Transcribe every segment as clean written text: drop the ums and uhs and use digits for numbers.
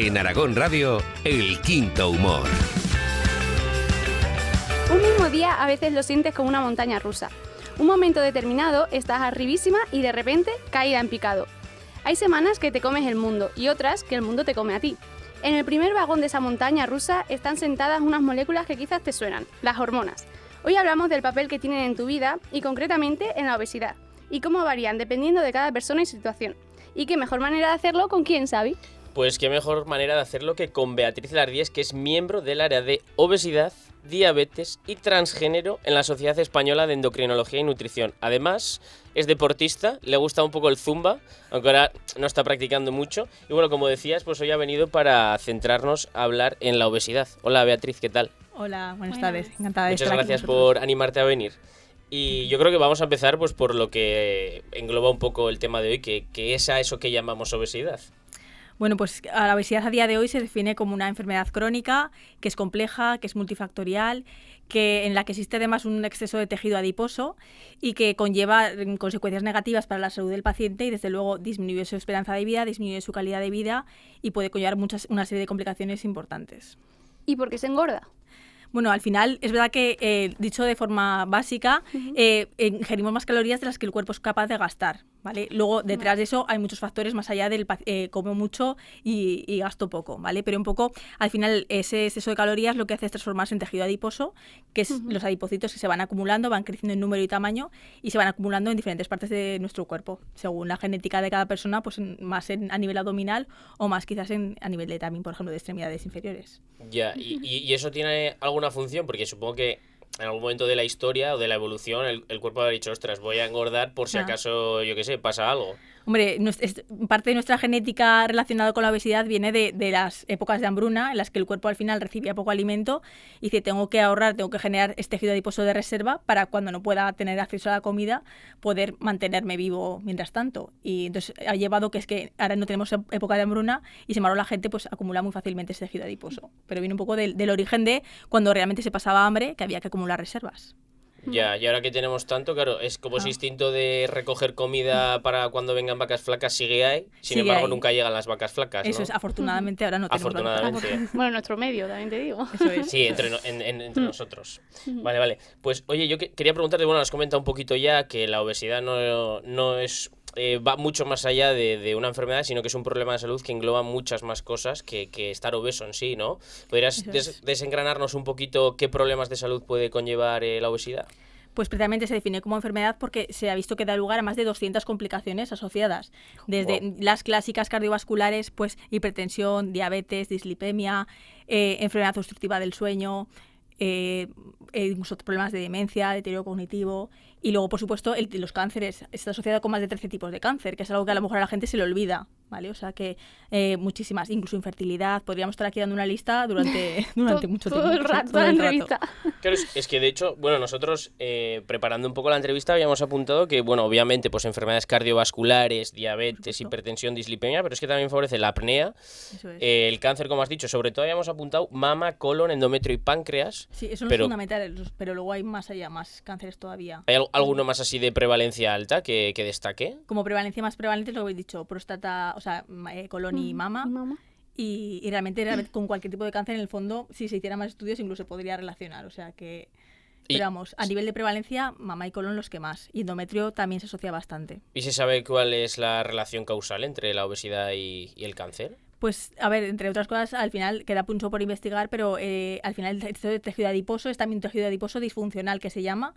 En Aragón Radio, El Quinto Humor. Un mismo día a veces lo sientes como una montaña rusa. Un momento determinado estás arribísima y de repente caída en picado. Hay semanas que te comes el mundo y otras que el mundo te come a ti. En el primer vagón de esa montaña rusa están sentadas unas moléculas que quizás te suenan, las hormonas. Hoy hablamos del papel que tienen en tu vida y concretamente en la obesidad y cómo varían dependiendo de cada persona y situación. ¿Y qué mejor manera de hacerlo con quién, Xavi? Pues qué mejor manera de hacerlo que con Beatriz Lardíez, que es miembro del área de obesidad, diabetes y transgénero en la Sociedad Española de Endocrinología y Nutrición. Además, es deportista, le gusta un poco el zumba, aunque ahora no está practicando mucho. Y bueno, como decías, pues hoy ha venido para centrarnos a hablar en la obesidad. Hola Beatriz, ¿qué tal? Hola, buenas tardes, encantada de Muchas estar gracias aquí con vosotros. por animarte a venir. Y yo creo que vamos a empezar pues por lo que engloba un poco el tema de hoy, que es a eso que llamamos obesidad. Bueno, pues la obesidad a día de hoy se define como una enfermedad crónica, que es compleja, que es multifactorial, en la que existe además un exceso de tejido adiposo y que conlleva consecuencias negativas para la salud del paciente y desde luego disminuye su esperanza de vida, disminuye su calidad de vida y puede conllevar una serie de complicaciones importantes. ¿Y por qué se engorda? Bueno, al final es verdad que, dicho de forma básica, ingerimos más calorías de las que el cuerpo es capaz de gastar, ¿vale? Luego, detrás de eso hay muchos factores más allá del como mucho y gasto poco, ¿vale? Pero un poco, al final, ese exceso de calorías lo que hace es transformarse en tejido adiposo, que es los adipocitos que se van acumulando, van creciendo en número y tamaño y se van acumulando en diferentes partes de nuestro cuerpo, según la genética de cada persona, pues más a nivel abdominal o más quizás a nivel de también, por ejemplo, de extremidades inferiores. Ya, y eso tiene alguna función, porque supongo que en algún momento de la historia o de la evolución el cuerpo ha dicho, ostras, voy a engordar por si acaso, yo qué sé, pasa algo. Hombre, parte de nuestra genética relacionada con la obesidad viene de las épocas de hambruna, en las que el cuerpo al final recibía poco alimento y dice, tengo que ahorrar, tengo que generar este tejido adiposo de reserva para cuando no pueda tener acceso a la comida, poder mantenerme vivo mientras tanto. Y entonces ha llevado que es que ahora no tenemos época de hambruna y sin embargo la gente pues acumula muy fácilmente ese tejido adiposo. Pero viene un poco del origen de cuando realmente se pasaba hambre, que había que acumular reservas. Ya, y ahora que tenemos tanto, claro, es como ese instinto de recoger comida para cuando vengan vacas flacas sigue ahí, sin embargo nunca llegan las vacas flacas, ¿no? Eso es, afortunadamente ahora no tenemos afortunadamente. Bueno, nuestro medio, también te digo. Eso es. Sí, entre nosotros. Vale. Pues oye, yo quería preguntarte, bueno, has comentado un poquito ya que la obesidad no es... va mucho más allá de una enfermedad, sino que es un problema de salud que engloba muchas más cosas que estar obeso en sí, ¿no? ¿Podrías desengranarnos un poquito qué problemas de salud puede conllevar la obesidad? Pues precisamente se define como enfermedad porque se ha visto que da lugar a más de 200 complicaciones asociadas, desde las clásicas cardiovasculares, pues hipertensión, diabetes, dislipemia, enfermedad obstructiva del sueño, incluso problemas de demencia, deterioro cognitivo. Y luego, por supuesto, los cánceres. Está asociado con más de 13 tipos de cáncer, que es algo que a lo mejor a la gente se le olvida, ¿vale? O sea que muchísimas, incluso infertilidad. Podríamos estar aquí dando una lista durante mucho tiempo. Todo el rato, toda la entrevista. Claro, es que de hecho, bueno, nosotros preparando un poco la entrevista habíamos apuntado que, bueno, obviamente, pues enfermedades cardiovasculares, diabetes, hipertensión, dislipemia, pero es que también favorece la apnea, el cáncer, como has dicho, sobre todo habíamos apuntado mama, colon, endometrio y páncreas. Sí, eso no es fundamental, pero luego hay más allá, más cánceres todavía. ¿Hay alguno más así de prevalencia alta que destaque? Como prevalencia más prevalente, lo habéis dicho, próstata, o sea, colon y mama. Y realmente con cualquier tipo de cáncer, en el fondo, si se hicieran más estudios, incluso se podría relacionar. O sea que, pero vamos, a nivel de prevalencia, mama y colon los que más. Y endometrio también se asocia bastante. ¿Y se sabe cuál es la relación causal entre la obesidad y el cáncer? Pues, a ver, entre otras cosas, al final queda mucho por investigar, pero al final el tejido adiposo es también un tejido adiposo disfuncional que se llama.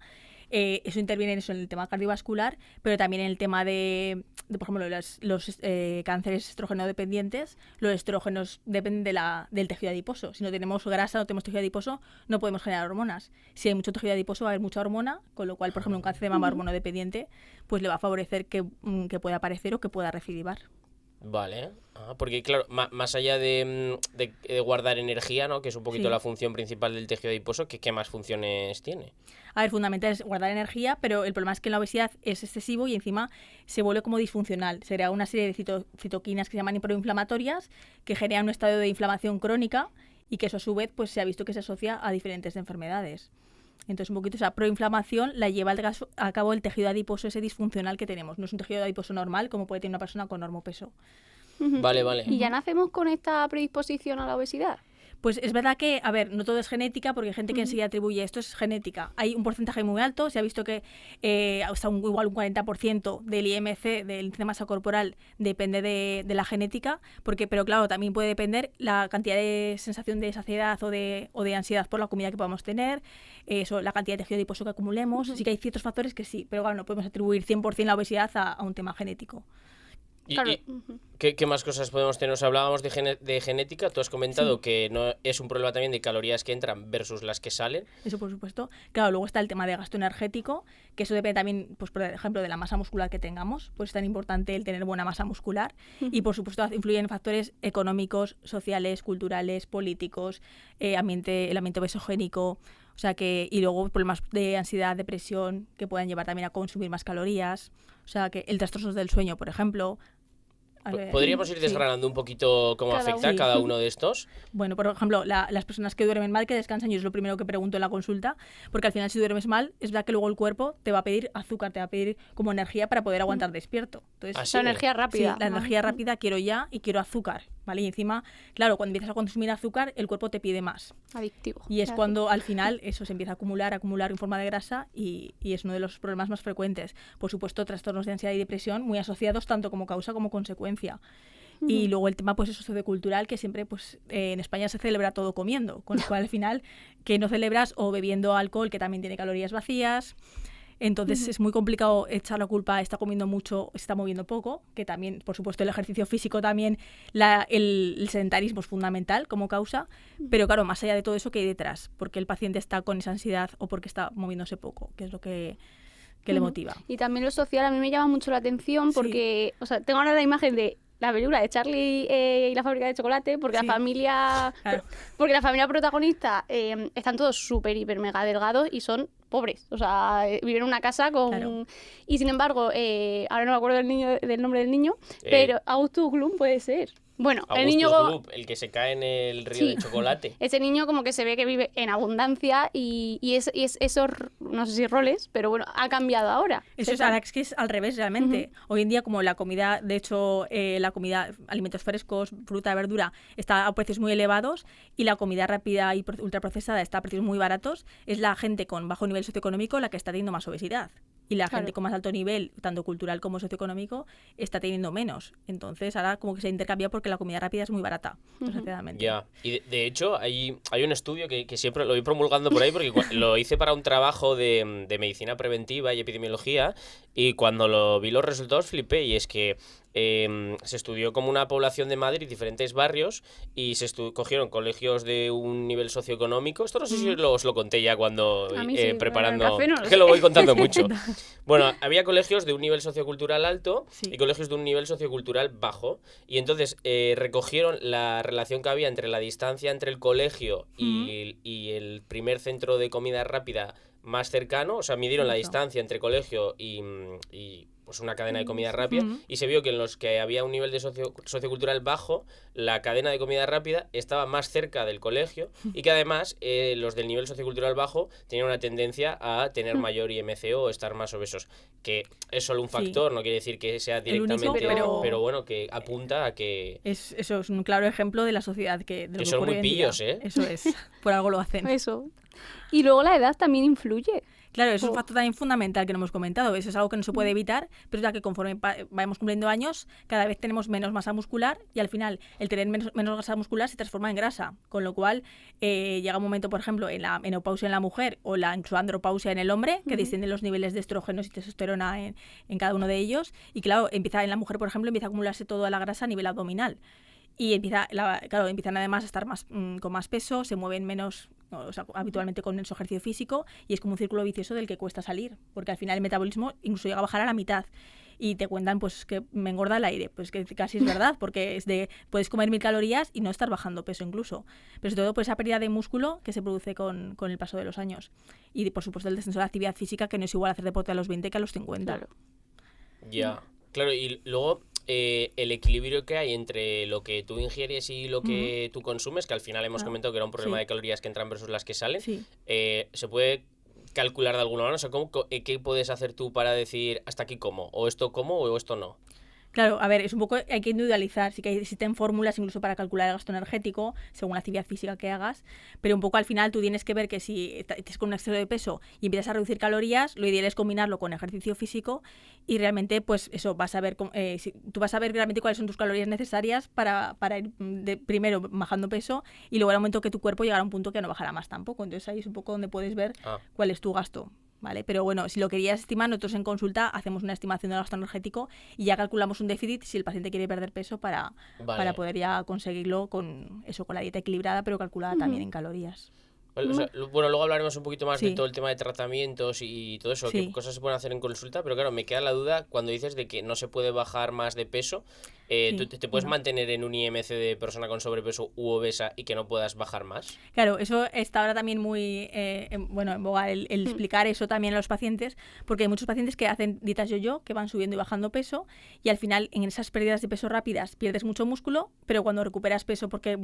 Eso interviene en el tema cardiovascular, pero también en el tema de por ejemplo, los cánceres estrógeno dependientes. Los estrógenos dependen del tejido adiposo. Si no tenemos grasa, no tenemos tejido adiposo, no podemos generar hormonas. Si hay mucho tejido adiposo, va a haber mucha hormona, con lo cual, por ejemplo, un cáncer de mama hormonodependiente, pues le va a favorecer que pueda aparecer o que pueda recidivar. Vale, porque claro, más allá de guardar energía, ¿no? Que es un poquito la función principal del tejido adiposo, ¿qué más funciones tiene? A ver, fundamental es guardar energía, pero el problema es que la obesidad es excesivo y encima se vuelve como disfuncional. Se crea una serie de citoquinas que se llaman proinflamatorias que generan un estado de inflamación crónica y que eso a su vez pues se ha visto que se asocia a diferentes enfermedades. Entonces, un poquito esa proinflamación la lleva a cabo el tejido adiposo ese disfuncional que tenemos. No es un tejido adiposo normal como puede tener una persona con normopeso. Vale, vale. ¿Y ya nacemos con esta predisposición a la obesidad? Pues es verdad que, a ver, no todo es genética, porque hay gente que enseguida atribuye esto es genética. Hay un porcentaje muy alto, se ha visto que hasta igual un 40% del IMC, del índice de masa corporal, depende de la genética, pero claro, también puede depender la cantidad de sensación de saciedad o de ansiedad por la comida que podamos tener, la cantidad de tejido adiposo que acumulemos. Sí que hay ciertos factores que sí, pero claro, no podemos atribuir 100% la obesidad a un tema genético. ¿Y qué más cosas podemos tener? Nos hablábamos de genética, tú has comentado que no es un problema también de calorías que entran versus las que salen. Eso por supuesto. Claro, luego está el tema de gasto energético, que eso depende también, pues por ejemplo, de la masa muscular que tengamos, pues es tan importante el tener buena masa muscular. Y por supuesto influyen factores económicos, sociales, culturales, políticos, el ambiente obesogénico. O sea y luego problemas de ansiedad, depresión, que puedan llevar también a consumir más calorías. O sea que el trastorno del sueño, por ejemplo. ¿Podríamos ir desgranando un poquito cómo afecta a cada uno de estos? Bueno, por ejemplo, las personas que duermen mal, que descansan, yo es lo primero que pregunto en la consulta, porque al final si duermes mal, es verdad que luego el cuerpo te va a pedir azúcar, te va a pedir como energía para poder aguantar despierto. Entonces, La energía rápida. Sí, la energía rápida quiero ya y quiero azúcar, ¿vale? Y encima, claro, cuando empiezas a consumir azúcar, el cuerpo te pide más. Adictivo. Y es cuando al final eso se empieza a acumular en forma de grasa y es uno de los problemas más frecuentes. Por supuesto, trastornos de ansiedad y depresión muy asociados tanto como causa como consecuencia. Y luego el tema pues eso sociocultural, que siempre pues en España se celebra todo comiendo, con lo cual al final que no celebras o bebiendo alcohol que también tiene calorías vacías. Entonces es muy complicado echar la culpa a está comiendo mucho, se está moviendo poco, que también, por supuesto, el ejercicio físico también, el sedentarismo es fundamental como causa, pero claro, más allá de todo eso, ¿qué hay detrás? ¿Por qué el paciente está con esa ansiedad o porque está moviéndose poco? ¿Qué es lo que le motiva? Y también lo social a mí me llama mucho la atención porque, o sea, tengo ahora la imagen de la película de Charlie y la fábrica de chocolate, porque la familia protagonista están todos súper, hiper, mega delgados y son pobres, o sea, viven en una casa con... Claro. Y sin embargo, ahora no me acuerdo del nombre del niño, pero Augustus Gloop puede ser. Bueno, Augustus el niño... Gloop, el que se cae en el río de chocolate. Ese niño como que se ve que vive en abundancia y es esos, no sé si roles, pero bueno, ha cambiado ahora. Eso es que es al revés realmente. Hoy en día como la comida, de hecho, la comida, alimentos frescos, fruta, verdura, está a precios muy elevados y la comida rápida y ultraprocesada está a precios muy baratos, es la gente con bajo nivel socioeconómico la que está teniendo más obesidad. Y la gente con más alto nivel, tanto cultural como socioeconómico, está teniendo menos. Entonces ahora como que se intercambia porque la comida rápida es muy barata, desgraciadamente. Ya, y de hecho hay un estudio que siempre lo voy promulgando por ahí porque lo hice para un trabajo de medicina preventiva y epidemiología y cuando lo vi los resultados flipé y es que se estudió como una población de Madrid, diferentes barrios, y se cogieron colegios de un nivel socioeconómico. Esto no sé si os lo conté ya cuando preparando... Café no es que lo voy contando mucho. Bueno, había colegios de un nivel sociocultural alto y colegios de un nivel sociocultural bajo. Y entonces recogieron la relación que había entre la distancia entre el colegio y el primer centro de comida rápida más cercano. O sea, midieron la distancia entre colegio y pues una cadena de comida rápida y se vio que en los que había un nivel de sociocultural bajo, la cadena de comida rápida estaba más cerca del colegio y que además los del nivel sociocultural bajo tenían una tendencia a tener mayor IMC o estar más obesos, que es solo un factor, no quiere decir que sea directamente, único, pero bueno, que apunta a que... Eso es un claro ejemplo de la sociedad que son muy pillos, Eso es, por algo lo hacen. Eso. Y luego la edad también influye. Claro, eso es un factor también fundamental que no hemos comentado. Eso es algo que no se puede evitar, pero es ya que conforme vayamos cumpliendo años, cada vez tenemos menos masa muscular y al final el tener menos masa muscular se transforma en grasa. Con lo cual llega un momento, por ejemplo, en la menopausia en la mujer o la andropausia en el hombre, que descienden los niveles de estrógenos y testosterona en cada uno de ellos. Y claro, en la mujer, por ejemplo, empieza a acumularse toda la grasa a nivel abdominal. Y empiezan además a estar con más peso, se mueven menos, o sea, habitualmente con menos ejercicio físico, y es como un círculo vicioso del que cuesta salir, porque al final el metabolismo incluso llega a bajar a la mitad. Y te cuentan pues que me engorda el aire, pues que casi es verdad, porque puedes comer 1000 calorías y no estar bajando peso incluso. Pero sobre todo por esa pérdida de músculo que se produce con el paso de los años. Y por supuesto el descenso de la actividad física, que no es igual hacer deporte a los 20 que a los 50. Claro. Ya, claro, y luego... el equilibrio que hay entre lo que tú ingieres y lo que tú consumes, que al final hemos comentado que era un problema de calorías que entran versus las que salen, se puede calcular de alguna manera. O sea, ¿qué puedes hacer tú para decir hasta aquí como? ¿O esto como o esto no? Claro, a ver, es un poco, hay que individualizar, sí que existen fórmulas incluso para calcular el gasto energético según la actividad física que hagas, pero un poco al final tú tienes que ver que si estás con un exceso de peso y empiezas a reducir calorías, lo ideal es combinarlo con ejercicio físico y realmente pues eso, vas a ver, tú vas a ver realmente cuáles son tus calorías necesarias para ir primero bajando peso y luego al momento que tu cuerpo llegará a un punto que no bajará más tampoco, entonces ahí es un poco donde puedes ver cuál es tu gasto. ¿Vale? Pero bueno, si lo querías estimar, nosotros en consulta hacemos una estimación del gasto energético y ya calculamos un déficit si el paciente quiere perder peso para poder ya conseguirlo con la dieta equilibrada, pero calculada también en calorías. Vale, o sea, bueno, luego hablaremos un poquito más Sí. de todo el tema de tratamientos y todo eso, Sí. qué cosas se pueden hacer en consulta, pero claro, me queda la duda cuando dices de que no se puede bajar más de peso, ¿tú te puedes mantener en un IMC de persona con sobrepeso u obesa y que no puedas bajar más? Claro, eso está ahora también muy en boga el explicar eso también a los pacientes, porque hay muchos pacientes que hacen dietas yo-yo, que van subiendo y bajando peso, y al final en esas pérdidas de peso rápidas pierdes mucho músculo, pero cuando recuperas peso porque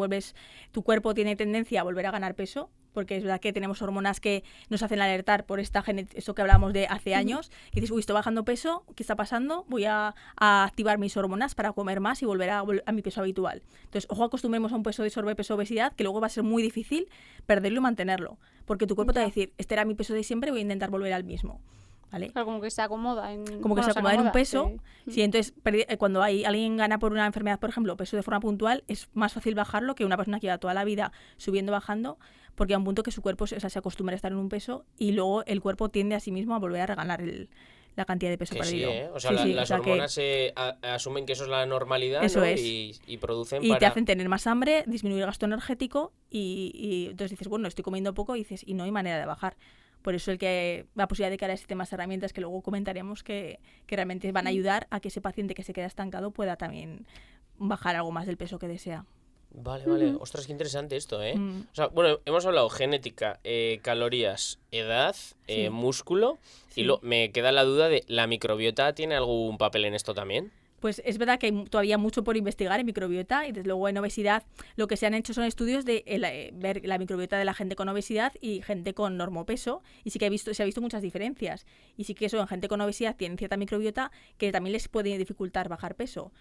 tu cuerpo tiene tendencia a volver a ganar peso, porque es verdad que tenemos hormonas que nos hacen alertar por esto que hablábamos de hace años, que dices, uy, estoy bajando peso, ¿qué está pasando? Voy a activar mis hormonas para comer más y volver a mi peso habitual. Entonces, ojo, acostumbremos a un peso de sobrepeso obesidad, que luego va a ser muy difícil perderlo y mantenerlo, porque tu cuerpo te va a decir, este era mi peso de siempre, voy a intentar volver al mismo. ¿Vale? Claro, como que se acomoda se acomoda en un peso. sí. Sí, entonces cuando alguien gana por una enfermedad, por ejemplo, peso de forma puntual, es más fácil bajarlo que una persona que lleva toda la vida subiendo, bajando, porque a un punto que su cuerpo se acostumbra a estar en un peso y luego el cuerpo tiende a sí mismo a volver a reganar la cantidad de peso Que perdido. sí, ¿eh? O sea, Sí, las o sea hormonas asumen que eso es la normalidad, Eso ¿no? es. Y producen Y para... te hacen tener más hambre, disminuir el gasto energético y entonces dices, bueno, estoy comiendo poco y dices, y no hay manera de bajar. Por eso la posibilidad de que ahora existen más herramientas que luego comentaremos que realmente van a ayudar a que ese paciente que se queda estancado pueda también bajar algo más del peso que desea. Vale. Ostras, qué interesante esto, ¿eh? O sea, bueno, hemos hablado genética, calorías, edad, Sí. músculo, Sí. y me queda la duda de, ¿la microbiota tiene algún papel en esto también? Pues es verdad que hay todavía mucho por investigar en microbiota y desde luego en obesidad lo que se han hecho son estudios de ver la microbiota de la gente con obesidad y gente con normopeso y sí que se ha visto muchas diferencias y sí que eso en gente con obesidad tienen cierta microbiota que también les puede dificultar bajar peso.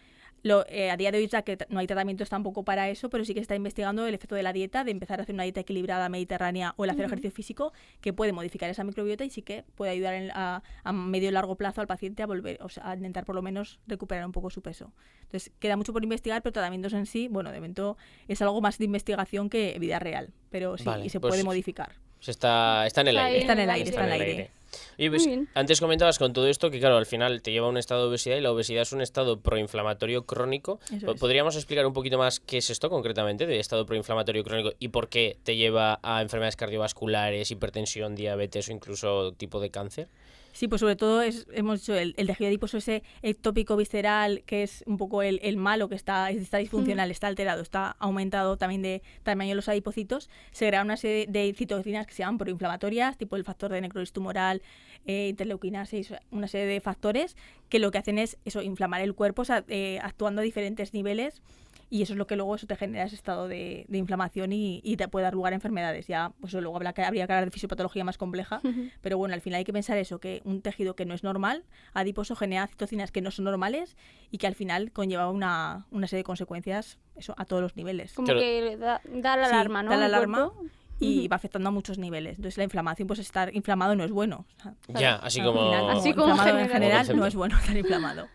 A día de hoy ya que no hay tratamientos tampoco para eso, pero sí que se está investigando el efecto de la dieta, de empezar a hacer una dieta equilibrada mediterránea o el hacer ejercicio físico que puede modificar esa microbiota y sí que puede ayudar a medio y largo plazo al paciente a volver, o sea, a intentar por lo menos recuperar un poco su peso. Entonces queda mucho por investigar, pero tratamientos en sí, bueno, de momento es algo más de investigación que vida real, pero sí, Vale, y se pues puede modificar. Está en el aire. Está en el aire. Oye, pues, Muy bien. antes comentabas con todo esto que, claro, al final te lleva a un estado de obesidad y la obesidad es un estado proinflamatorio crónico. Eso es. ¿Podríamos explicar un poquito más qué es esto concretamente de estado proinflamatorio crónico y por qué te lleva a enfermedades cardiovasculares, hipertensión, diabetes o incluso tipo de cáncer? Sí, pues sobre todo hemos dicho el tejido adiposo ese ectópico visceral, que es un poco el malo, que está disfuncional, está alterado, está aumentado también de tamaño de los adipocitos, se crea una serie de citocinas que se llaman proinflamatorias, tipo el factor de necrosis tumoral, interleuquina 6, una serie de factores que lo que hacen es eso, inflamar el cuerpo, o sea, actuando a diferentes niveles. Y eso es lo que luego eso te genera ese estado de inflamación y te puede dar lugar a enfermedades. Ya, pues luego habría que hablar de fisiopatología más compleja, pero bueno, al final hay que pensar eso, que un tejido que no es normal, adiposo, genera citocinas que no son normales y que al final conlleva una serie de consecuencias eso a todos los niveles. Como Claro. que da la Sí, alarma, ¿no? da la El alarma cuerpo. y va afectando a muchos niveles. Entonces la inflamación, pues estar inflamado no es bueno. O sea, Ya, así al como... final, Así como inflamado en general. general concepto. no es bueno estar inflamado.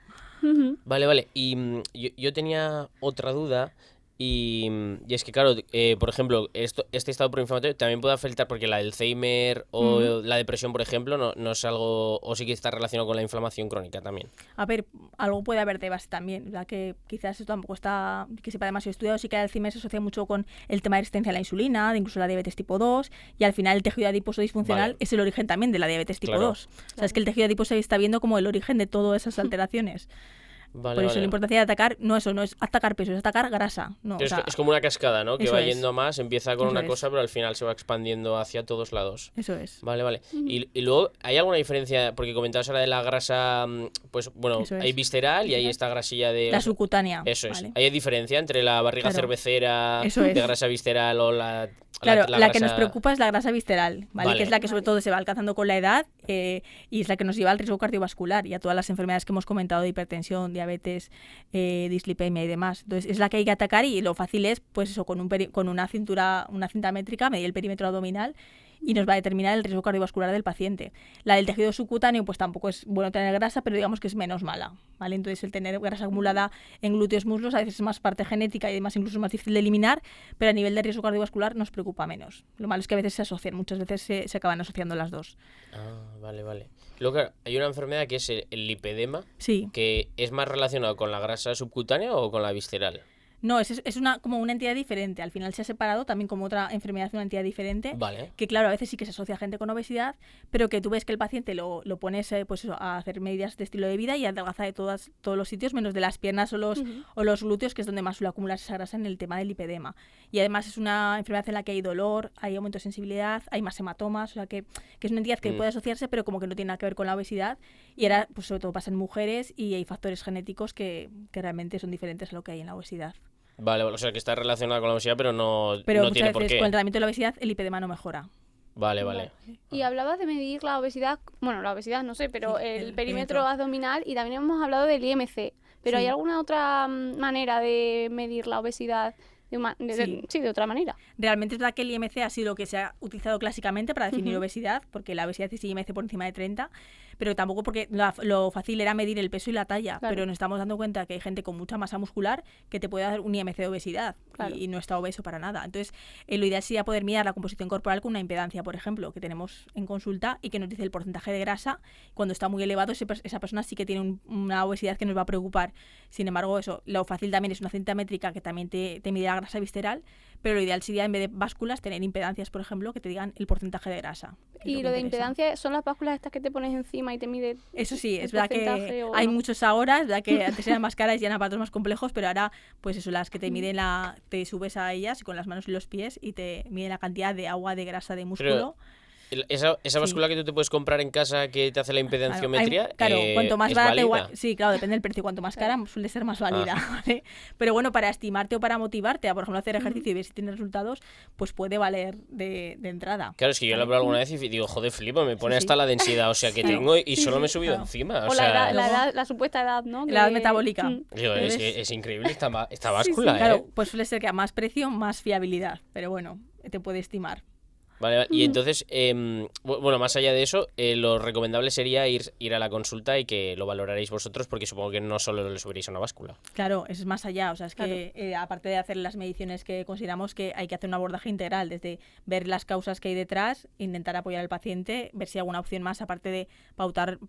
Vale. Y yo tenía otra duda y es que, claro, por ejemplo, este estado proinflamatorio también puede afectar porque el Alzheimer o la depresión, por ejemplo, no es algo, o sí que está relacionado con la inflamación crónica también. A ver, algo puede haber de base también, ¿verdad? Que quizás esto tampoco está, que sepa demasiado estudiado, sí que el Alzheimer se asocia mucho con el tema de resistencia a la insulina, de incluso la diabetes tipo 2, y al final el tejido adiposo disfuncional Vale. es el origen también de la diabetes tipo Claro. 2. O sea, es que el tejido adiposo se está viendo como el origen de todas esas alteraciones. Por eso la importancia de atacar, no es atacar peso, es atacar grasa. No, Pero o sea, es como una cascada, ¿no? Que eso va es. yendo a más, empieza con Eso una es. cosa, pero al final se va expandiendo hacia todos lados. eso es. Vale. Y luego, ¿hay alguna diferencia? Porque comentabas ahora de la grasa, pues bueno, Eso es. hay visceral y hay esta grasilla de... La subcutánea. Eso es. ¿vale? ¿Hay diferencia entre la barriga Claro. cervecera Eso es. de grasa visceral o la Claro, la que grasa- nos preocupa es la grasa visceral, ¿vale? Vale. Que es la que sobre todo se va alcanzando con la edad, y es la que nos lleva al riesgo cardiovascular y a todas las enfermedades que hemos comentado de hipertensión, diabetes, dislipemia y demás. Entonces es la que hay que atacar y lo fácil es, pues eso, con una cinta métrica, medir el perímetro abdominal y nos va a determinar el riesgo cardiovascular del paciente. La del tejido subcutáneo, pues tampoco es bueno tener grasa, pero digamos que es menos mala, ¿vale? Entonces el tener grasa acumulada en glúteos, muslos, a veces es más parte genética y además incluso es más difícil de eliminar, pero a nivel de riesgo cardiovascular nos preocupa menos. Lo malo es que a veces se asocian, muchas veces se acaban asociando las dos. Ah, vale. Luego, claro, hay una enfermedad que es el lipedema, Sí. que es más relacionado con la grasa subcutánea o con la visceral. No, es como una entidad diferente. Al final se ha separado también como otra enfermedad, una entidad diferente. Vale. Que claro, a veces sí que se asocia a gente con obesidad, pero que tú ves que el paciente lo pones pues eso, a hacer medidas de estilo de vida y adelgaza de todos los sitios, menos de las piernas o los glúteos, que es donde más suele acumularse esa grasa en el tema del lipedema. Y además es una enfermedad en la que hay dolor, hay aumento de sensibilidad, hay más hematomas, o sea que es una entidad que puede asociarse, pero como que no tiene nada que ver con la obesidad. Y ahora, pues sobre todo pasa en mujeres y hay factores genéticos que realmente son diferentes a lo que hay en la obesidad. Vale, o sea que está relacionada con la obesidad, pero no Pero tiene muchas por veces qué. con el tratamiento de la obesidad el lipedema no mejora. Vale. Y hablabas de medir la obesidad, bueno, la obesidad no sé, pero Sí, el el perímetro perímetro. abdominal y también hemos hablado del IMC. Pero Sí. ¿hay alguna otra manera de medir la obesidad? De otra manera. Realmente es verdad que el IMC ha sido lo que se ha utilizado clásicamente para definir Ujú. obesidad, porque la obesidad es IMC por encima de 30, pero tampoco porque lo fácil era medir el peso y la talla, Claro. pero nos estamos dando cuenta que hay gente con mucha masa muscular que te puede dar un IMC de obesidad Claro. y no está obeso para nada. Entonces, lo ideal sería poder mirar la composición corporal con una impedancia, por ejemplo, que tenemos en consulta y que nos dice el porcentaje de grasa. Cuando está muy elevado, esa persona sí que tiene una obesidad que nos va a preocupar. Sin embargo, eso, lo fácil también es una cinta métrica que también te mide la grasa visceral, pero lo ideal sería, en vez de básculas, tener impedancias, por ejemplo, que te digan el porcentaje de grasa. Es Y que lo de interesa. impedancia son las básculas estas que te pones encima y te mide. Eso sí, el es verdad porcentaje que o hay no. muchos ahora, es verdad que antes eran más caras y eran aparatos más complejos, pero ahora, pues eso, las que te miden te subes a ellas con las manos y los pies y te miden la cantidad de agua, de grasa, de músculo. Esa Sí. báscula que tú te puedes comprar en casa que te hace la impedenciometría, Claro, cuanto más es barata, válida. igual, sí, claro, depende del precio. Cuanto más cara, suele ser más válida, ¿vale? Pero bueno, para estimarte o para motivarte a, por ejemplo, hacer ejercicio y ver si tienes resultados, pues puede valer de entrada. Claro, es que yo lo he probado alguna vez y digo, joder, flipa, me pone Sí, hasta sí. la densidad, o sea, que Claro. tengo y Sí, solo sí, me he subido claro. encima. O sea, la supuesta edad, ¿no? La edad metabólica. digo, Entonces- es increíble esta báscula, Claro, pues suele ser que a más precio, más fiabilidad. Pero bueno, te puede estimar. Vale. Y entonces, bueno, más allá de eso, lo recomendable sería ir a la consulta y que lo valoraréis vosotros, porque supongo que no solo le subiréis a una báscula. Claro, eso es más allá. O sea, es que aparte de hacer las mediciones que consideramos que hay que hacer un abordaje integral, desde ver las causas que hay detrás, intentar apoyar al paciente, ver si hay alguna opción más, aparte de pautar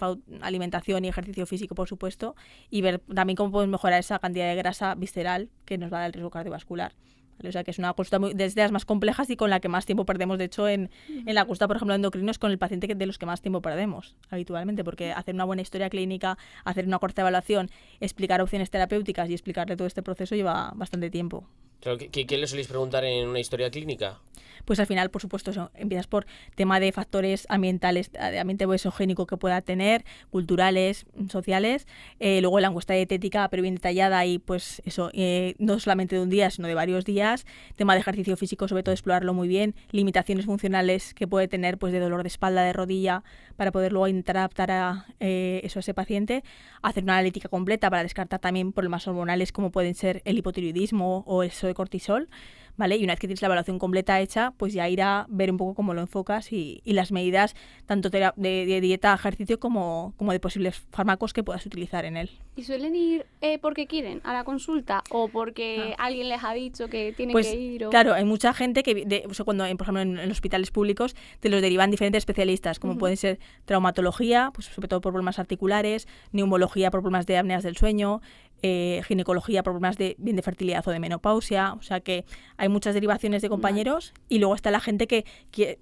alimentación y ejercicio físico, por supuesto, y ver también cómo podemos mejorar esa cantidad de grasa visceral que nos va a dar el riesgo cardiovascular. ¿Vale? O sea, que es una consulta desde las más complejas y con la que más tiempo perdemos. De hecho, en la consulta, por ejemplo, de endocrinos, con el paciente de los que más tiempo perdemos habitualmente, porque hacer una buena historia clínica, hacer una corta evaluación, explicar opciones terapéuticas y explicarle todo este proceso lleva bastante tiempo. Claro, ¿qué le soléis preguntar en una historia clínica? Pues al final, por supuesto, empiezas por tema de factores ambientales, de ambiente exogénico que pueda tener, culturales, sociales, luego la encuesta dietética, pero bien detallada y pues eso, no solamente de un día, sino de varios días, tema de ejercicio físico, sobre todo explorarlo muy bien, limitaciones funcionales que puede tener pues de dolor de espalda, de rodilla, para poder luego intentar adaptar a ese paciente, hacer una analítica completa para descartar también problemas hormonales como pueden ser el hipotiroidismo o el exceso de cortisol, ¿vale? Y una vez que tienes la evaluación completa hecha, pues ya ir a ver un poco cómo lo enfocas y las medidas tanto de dieta, ejercicio como de posibles fármacos que puedas utilizar en él. ¿Y suelen ir porque quieren a la consulta o porque alguien les ha dicho que tienen Pues que ir? claro, hay mucha gente que, o sea, cuando, por ejemplo, en hospitales públicos te los derivan diferentes especialistas, como pueden ser traumatología, pues sobre todo por problemas articulares, neumología por problemas de apneas del sueño, ginecología por problemas de fertilidad o de menopausia. O sea que hay muchas derivaciones de compañeros y luego está la gente que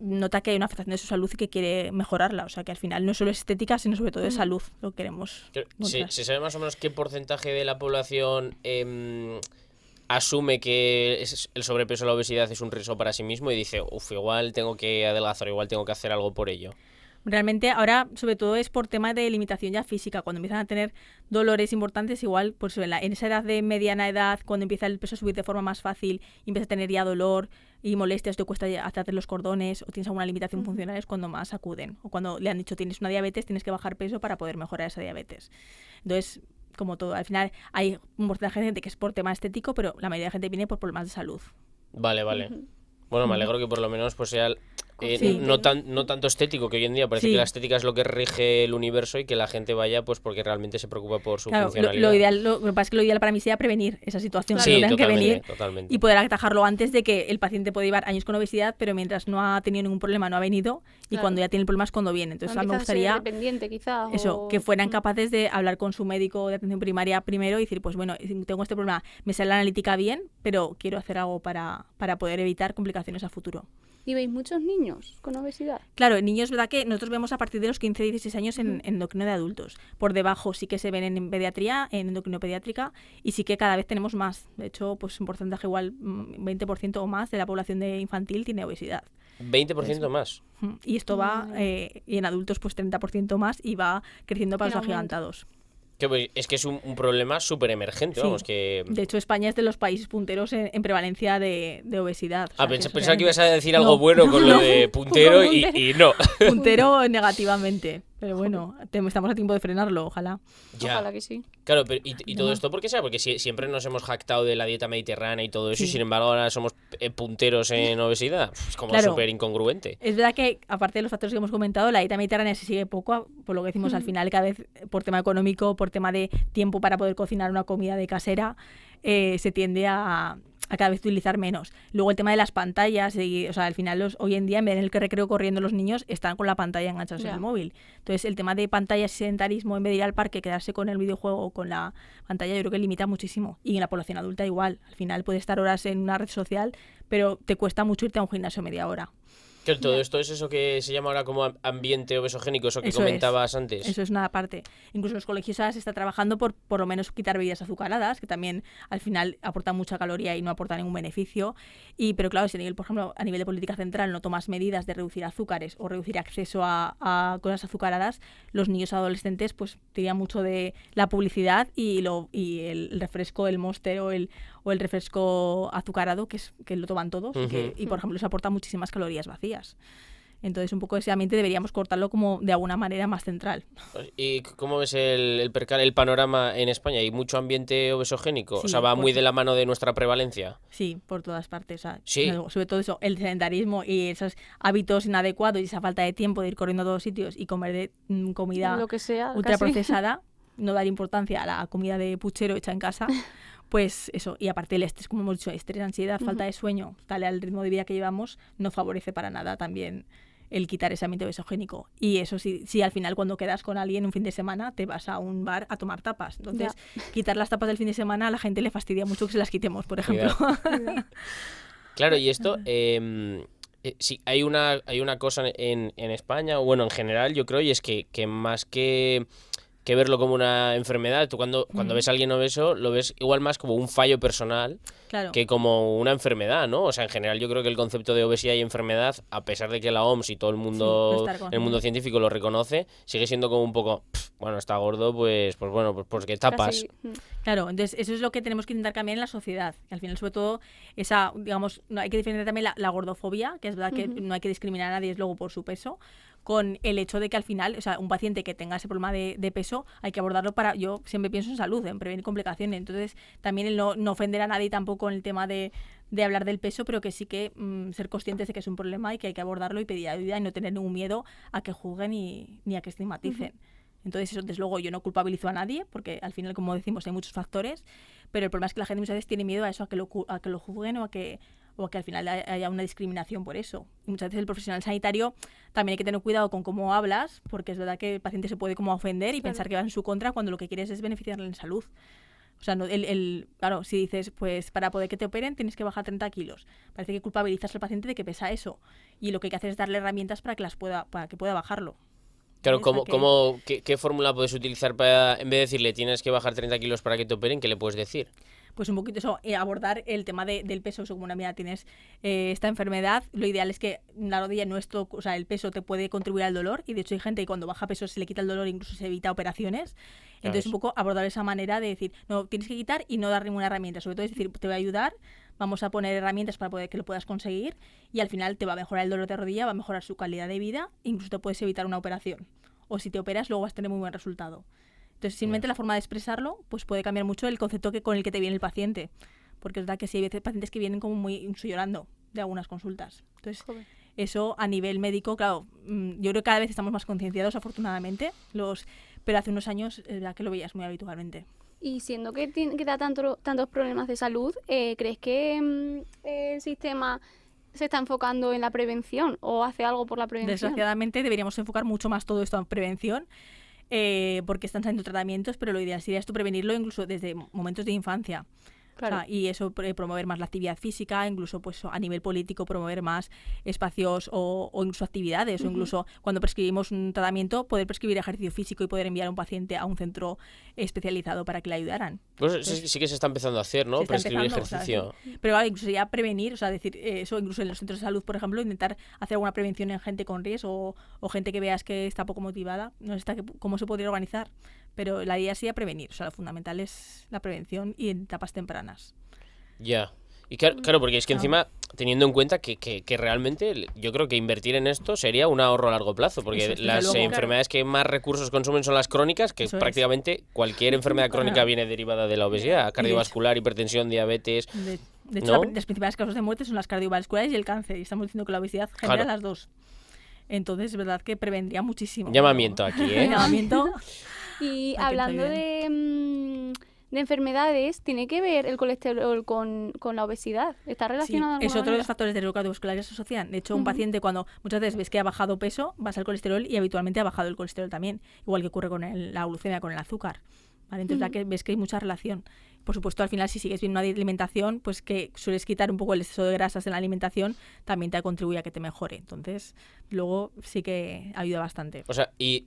nota que hay una afectación de su salud y que quiere mejorarla. O sea que al final no solo es estética, sino sobre todo de salud lo que queremos. ¿Se sabe más o menos qué porcentaje de la población asume que el sobrepeso o la obesidad es un riesgo para sí mismo y dice, igual tengo que adelgazar, igual tengo que hacer algo por ello? Realmente ahora, sobre todo, es por tema de limitación ya física. Cuando empiezan a tener dolores importantes, igual, pues en esa edad de mediana edad, cuando empieza el peso a subir de forma más fácil, y empieza a tener ya dolor y molestias, te cuesta ya hacer los cordones o tienes alguna limitación funcional, es cuando más acuden. O cuando le han dicho tienes una diabetes, tienes que bajar peso para poder mejorar esa diabetes. Entonces, como todo, al final hay un porcentaje de gente que es por tema estético, pero la mayoría de gente viene por problemas de salud. Vale. Bueno, me alegro que por lo menos pues sea Sí. no tanto estético, que hoy en día parece Sí. que la estética es lo que rige el universo y que la gente vaya pues porque realmente se preocupa por su Claro, funcionalidad. lo que pasa es que lo ideal para mí sería prevenir esa situación, que Sí, tendrían que venir totalmente. y poder atajarlo antes de que el paciente puede llevar años con obesidad, pero mientras no ha tenido ningún problema no ha venido, y Claro. cuando ya tiene el problema es cuando viene. Entonces a mí me gustaría dependiente, quizás. eso, que fueran capaces de hablar con su médico de atención primaria primero y decir, pues bueno, tengo este problema, me sale la analítica bien, pero quiero hacer algo para poder evitar complicaciones a futuro. ¿Y veis muchos niños con obesidad? Claro, en niños es verdad que nosotros vemos a partir de los 15-16 años en endocrino de adultos. Por debajo sí que se ven en pediatría, en endocrino pediátrica, y sí que cada vez tenemos más. De hecho, pues un porcentaje igual, 20% o más de la población de infantil tiene obesidad. 20% más. Y esto va, y en adultos pues 30% más, y va creciendo para En los aumento. agigantados. Que pues, es que es un problema súper emergente, Sí. vamos, que... De hecho, España es de los países punteros en prevalencia de obesidad. O sea, que es pensaba que ibas a decir No, algo bueno con no, lo de puntero con y no. puntero negativamente. Pero bueno, estamos a tiempo de frenarlo, ojalá. Ya. Ojalá que sí. Claro, pero ¿y todo esto por qué sea? Porque siempre nos hemos jactado de la dieta mediterránea y todo eso, y Sí. sin embargo ahora somos punteros en obesidad. Es como Claro. súper incongruente. Es verdad que, aparte de los factores que hemos comentado, la dieta mediterránea se sigue poco, por lo que decimos al final, cada vez por tema económico, por tema de tiempo para poder cocinar una comida de casera, se tiende a cada vez utilizar menos. Luego el tema de las pantallas, o sea, al final hoy en día en vez de en el que recreo corriendo los niños, están con la pantalla enganchados en Ya. el móvil. Entonces el tema de pantallas y sedentarismo, en vez de ir al parque, quedarse con el videojuego o con la pantalla, yo creo que limita muchísimo. Y en la población adulta igual. Al final puedes estar horas en una red social, pero te cuesta mucho irte a un gimnasio media hora. Que todo esto es eso que se llama ahora como ambiente obesogénico, eso que Eso es. comentabas antes. Eso es una parte. Incluso en los colegios ahora se está trabajando por lo menos quitar bebidas azucaradas, que también al final aportan mucha caloría y no aportan ningún beneficio. Pero claro, si a nivel, por ejemplo, a nivel de política central no tomas medidas de reducir azúcares o reducir acceso a cosas azucaradas, los niños adolescentes pues tiran mucho de la publicidad y el refresco, el Monster o el refresco azucarado, que lo toman todos, y por ejemplo les aporta muchísimas calorías vacías. Entonces, un poco ese ambiente deberíamos cortarlo como de alguna manera más central. ¿Y cómo ves el panorama en España? ¿Hay mucho ambiente obesogénico? Sí, O sea, va pues- muy de la mano de nuestra prevalencia. Sí, por todas partes. O sea, Sí. sobre todo eso, el sedentarismo y esos hábitos inadecuados y esa falta de tiempo de ir corriendo a todos sitios y comer comida Lo que sea. ultraprocesada, no dar importancia a la comida de puchero hecha en casa. Pues eso, y aparte el estrés, como hemos dicho, estrés, ansiedad, falta de sueño, tal al ritmo de vida que llevamos, no favorece para nada también el quitar ese ambiente obesogénico. Y eso sí, al final cuando quedas con alguien un fin de semana, te vas a un bar a tomar tapas. Entonces, quitar las tapas del fin de semana a la gente le fastidia mucho que se las quitemos, por ejemplo. Claro, y esto... sí, hay una cosa en España, o bueno, en general, yo creo, y es que más que verlo como una enfermedad, tú cuando ves a alguien obeso, lo ves igual más como un fallo personal Claro. que como una enfermedad, ¿no? O sea, en general yo creo que el concepto de obesidad y enfermedad, a pesar de que la OMS y todo el Sí, no mundo, está reconocido. el mundo científico lo reconoce, sigue siendo como un poco, bueno, está gordo, pues bueno, pues que tapas. Claro, entonces eso es lo que tenemos que intentar cambiar en la sociedad. Que al final, sobre todo, esa, digamos, no hay que diferenciar también la gordofobia, que es verdad que no hay que discriminar a nadie luego por su peso, con el hecho de que al final, o sea, un paciente que tenga ese problema de peso, hay que abordarlo yo siempre pienso en salud, en prevenir complicaciones. Entonces, también el no ofender a nadie tampoco en el tema de hablar del peso, pero que sí que ser conscientes de que es un problema y que hay que abordarlo y pedir ayuda y no tener ningún miedo a que juzguen ni a que estigmaticen. Entonces, eso, desde luego, yo no culpabilizo a nadie, porque al final, como decimos, hay muchos factores, pero el problema es que la gente muchas veces tiene miedo a eso, a que lo juzguen o a que al final haya una discriminación por eso. Y muchas veces el profesional sanitario también hay que tener cuidado con cómo hablas, porque es verdad que el paciente se puede como ofender y pensar que va en su contra cuando lo que quieres es beneficiarle en salud. O sea, claro, si dices, pues para poder que te operen tienes que bajar 30 kilos. Parece que culpabilizas al paciente de que pesa eso. Y lo que hay que hacer es darle herramientas para que pueda bajarlo. Claro, ¿Sabes? ¿qué fórmula puedes utilizar para, en vez de decirle tienes que bajar 30 kilos para que te operen, qué le puedes decir? pues un poquito eso, abordar el tema del peso. O sea, como una mira, tienes esta enfermedad, lo ideal es que la rodilla no es todo, o sea, el peso te puede contribuir al dolor, y de hecho hay gente que cuando baja peso se le quita el dolor, incluso se evita operaciones. Entonces un poco abordar esa manera de decir, no, tienes que quitar y no dar ninguna herramienta, sobre todo es decir, te voy a ayudar, vamos a poner herramientas para poder que lo puedas conseguir, y al final te va a mejorar el dolor de rodilla, va a mejorar su calidad de vida, incluso te puedes evitar una operación. O si te operas, luego vas a tener muy buen resultado. Entonces, simplemente la forma de expresarlo pues puede cambiar mucho el concepto con el que te viene el paciente. Porque es verdad que sí hay veces pacientes que vienen como muy llorando de algunas consultas. Entonces, eso a nivel médico, claro, yo creo que cada vez estamos más concienciados, afortunadamente, pero hace unos años es verdad que lo veías muy habitualmente. Y siendo que da tantos problemas de salud, ¿crees que el sistema se está enfocando en la prevención o hace algo por la prevención? Desgraciadamente deberíamos enfocar mucho más todo esto en prevención, porque están saliendo tratamientos, pero lo ideal sería esto prevenirlo incluso desde momentos de infancia. Claro. O sea, y eso, promover más la actividad física, incluso pues a nivel político promover más espacios o incluso actividades, o incluso cuando prescribimos un tratamiento, poder prescribir ejercicio físico y poder enviar a un paciente a un centro especializado para que le ayudaran. Pues entonces, sí que se está empezando a hacer, ¿no? Prescribir ejercicio. O sea, sí. Pero claro, incluso ya prevenir, o sea, decir eso, incluso en los centros de salud, por ejemplo, intentar hacer alguna prevención en gente con riesgo o gente que veas que está poco motivada, no sé cómo se podría organizar, pero la idea sería prevenir, o sea, lo fundamental es la prevención y en etapas tempranas. Ya. Y claro, porque es que encima, teniendo en cuenta que realmente yo creo que invertir en esto sería un ahorro a largo plazo, porque las enfermedades que más recursos consumen son las crónicas, que prácticamente cualquier enfermedad crónica viene derivada de la obesidad, cardiovascular, hipertensión, diabetes. De hecho, las principales causas de muerte son las cardiovasculares y el cáncer, y estamos diciendo que la obesidad genera las dos. Entonces, es verdad que prevendría muchísimo. Llamamiento aquí, ¿eh? Llamamiento. Y hablando de enfermedades, ¿tiene que ver el colesterol con la obesidad? ¿Está relacionado? Sí, es otro de los factores de riesgo cardiovascular que se asocian. De hecho, un paciente, cuando muchas veces ves que ha bajado peso, vas al colesterol y habitualmente ha bajado el colesterol también, igual que ocurre con la glucemia, con el azúcar. ¿Vale? Entonces, ya que ves que hay mucha relación. Por supuesto, al final, si sigues bien una alimentación, pues que sueles quitar un poco el exceso de grasas en la alimentación, también te contribuye a que te mejore. Entonces, luego sí que ayuda bastante. O sea, ¿y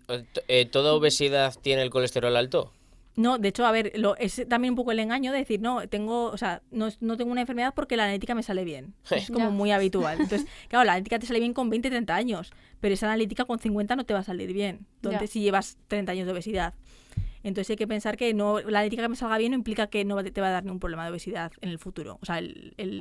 toda obesidad tiene el colesterol alto? No, de hecho, a ver, es también un poco el engaño de decir, no tengo una enfermedad porque la analítica me sale bien. Es como muy habitual. Entonces, claro, la analítica te sale bien con 20, 30 años, pero esa analítica con 50 no te va a salir bien. Entonces, si llevas 30 años de obesidad. Entonces hay que pensar que la analítica que me salga bien no implica que no te va a dar ningún problema de obesidad en el futuro, o sea,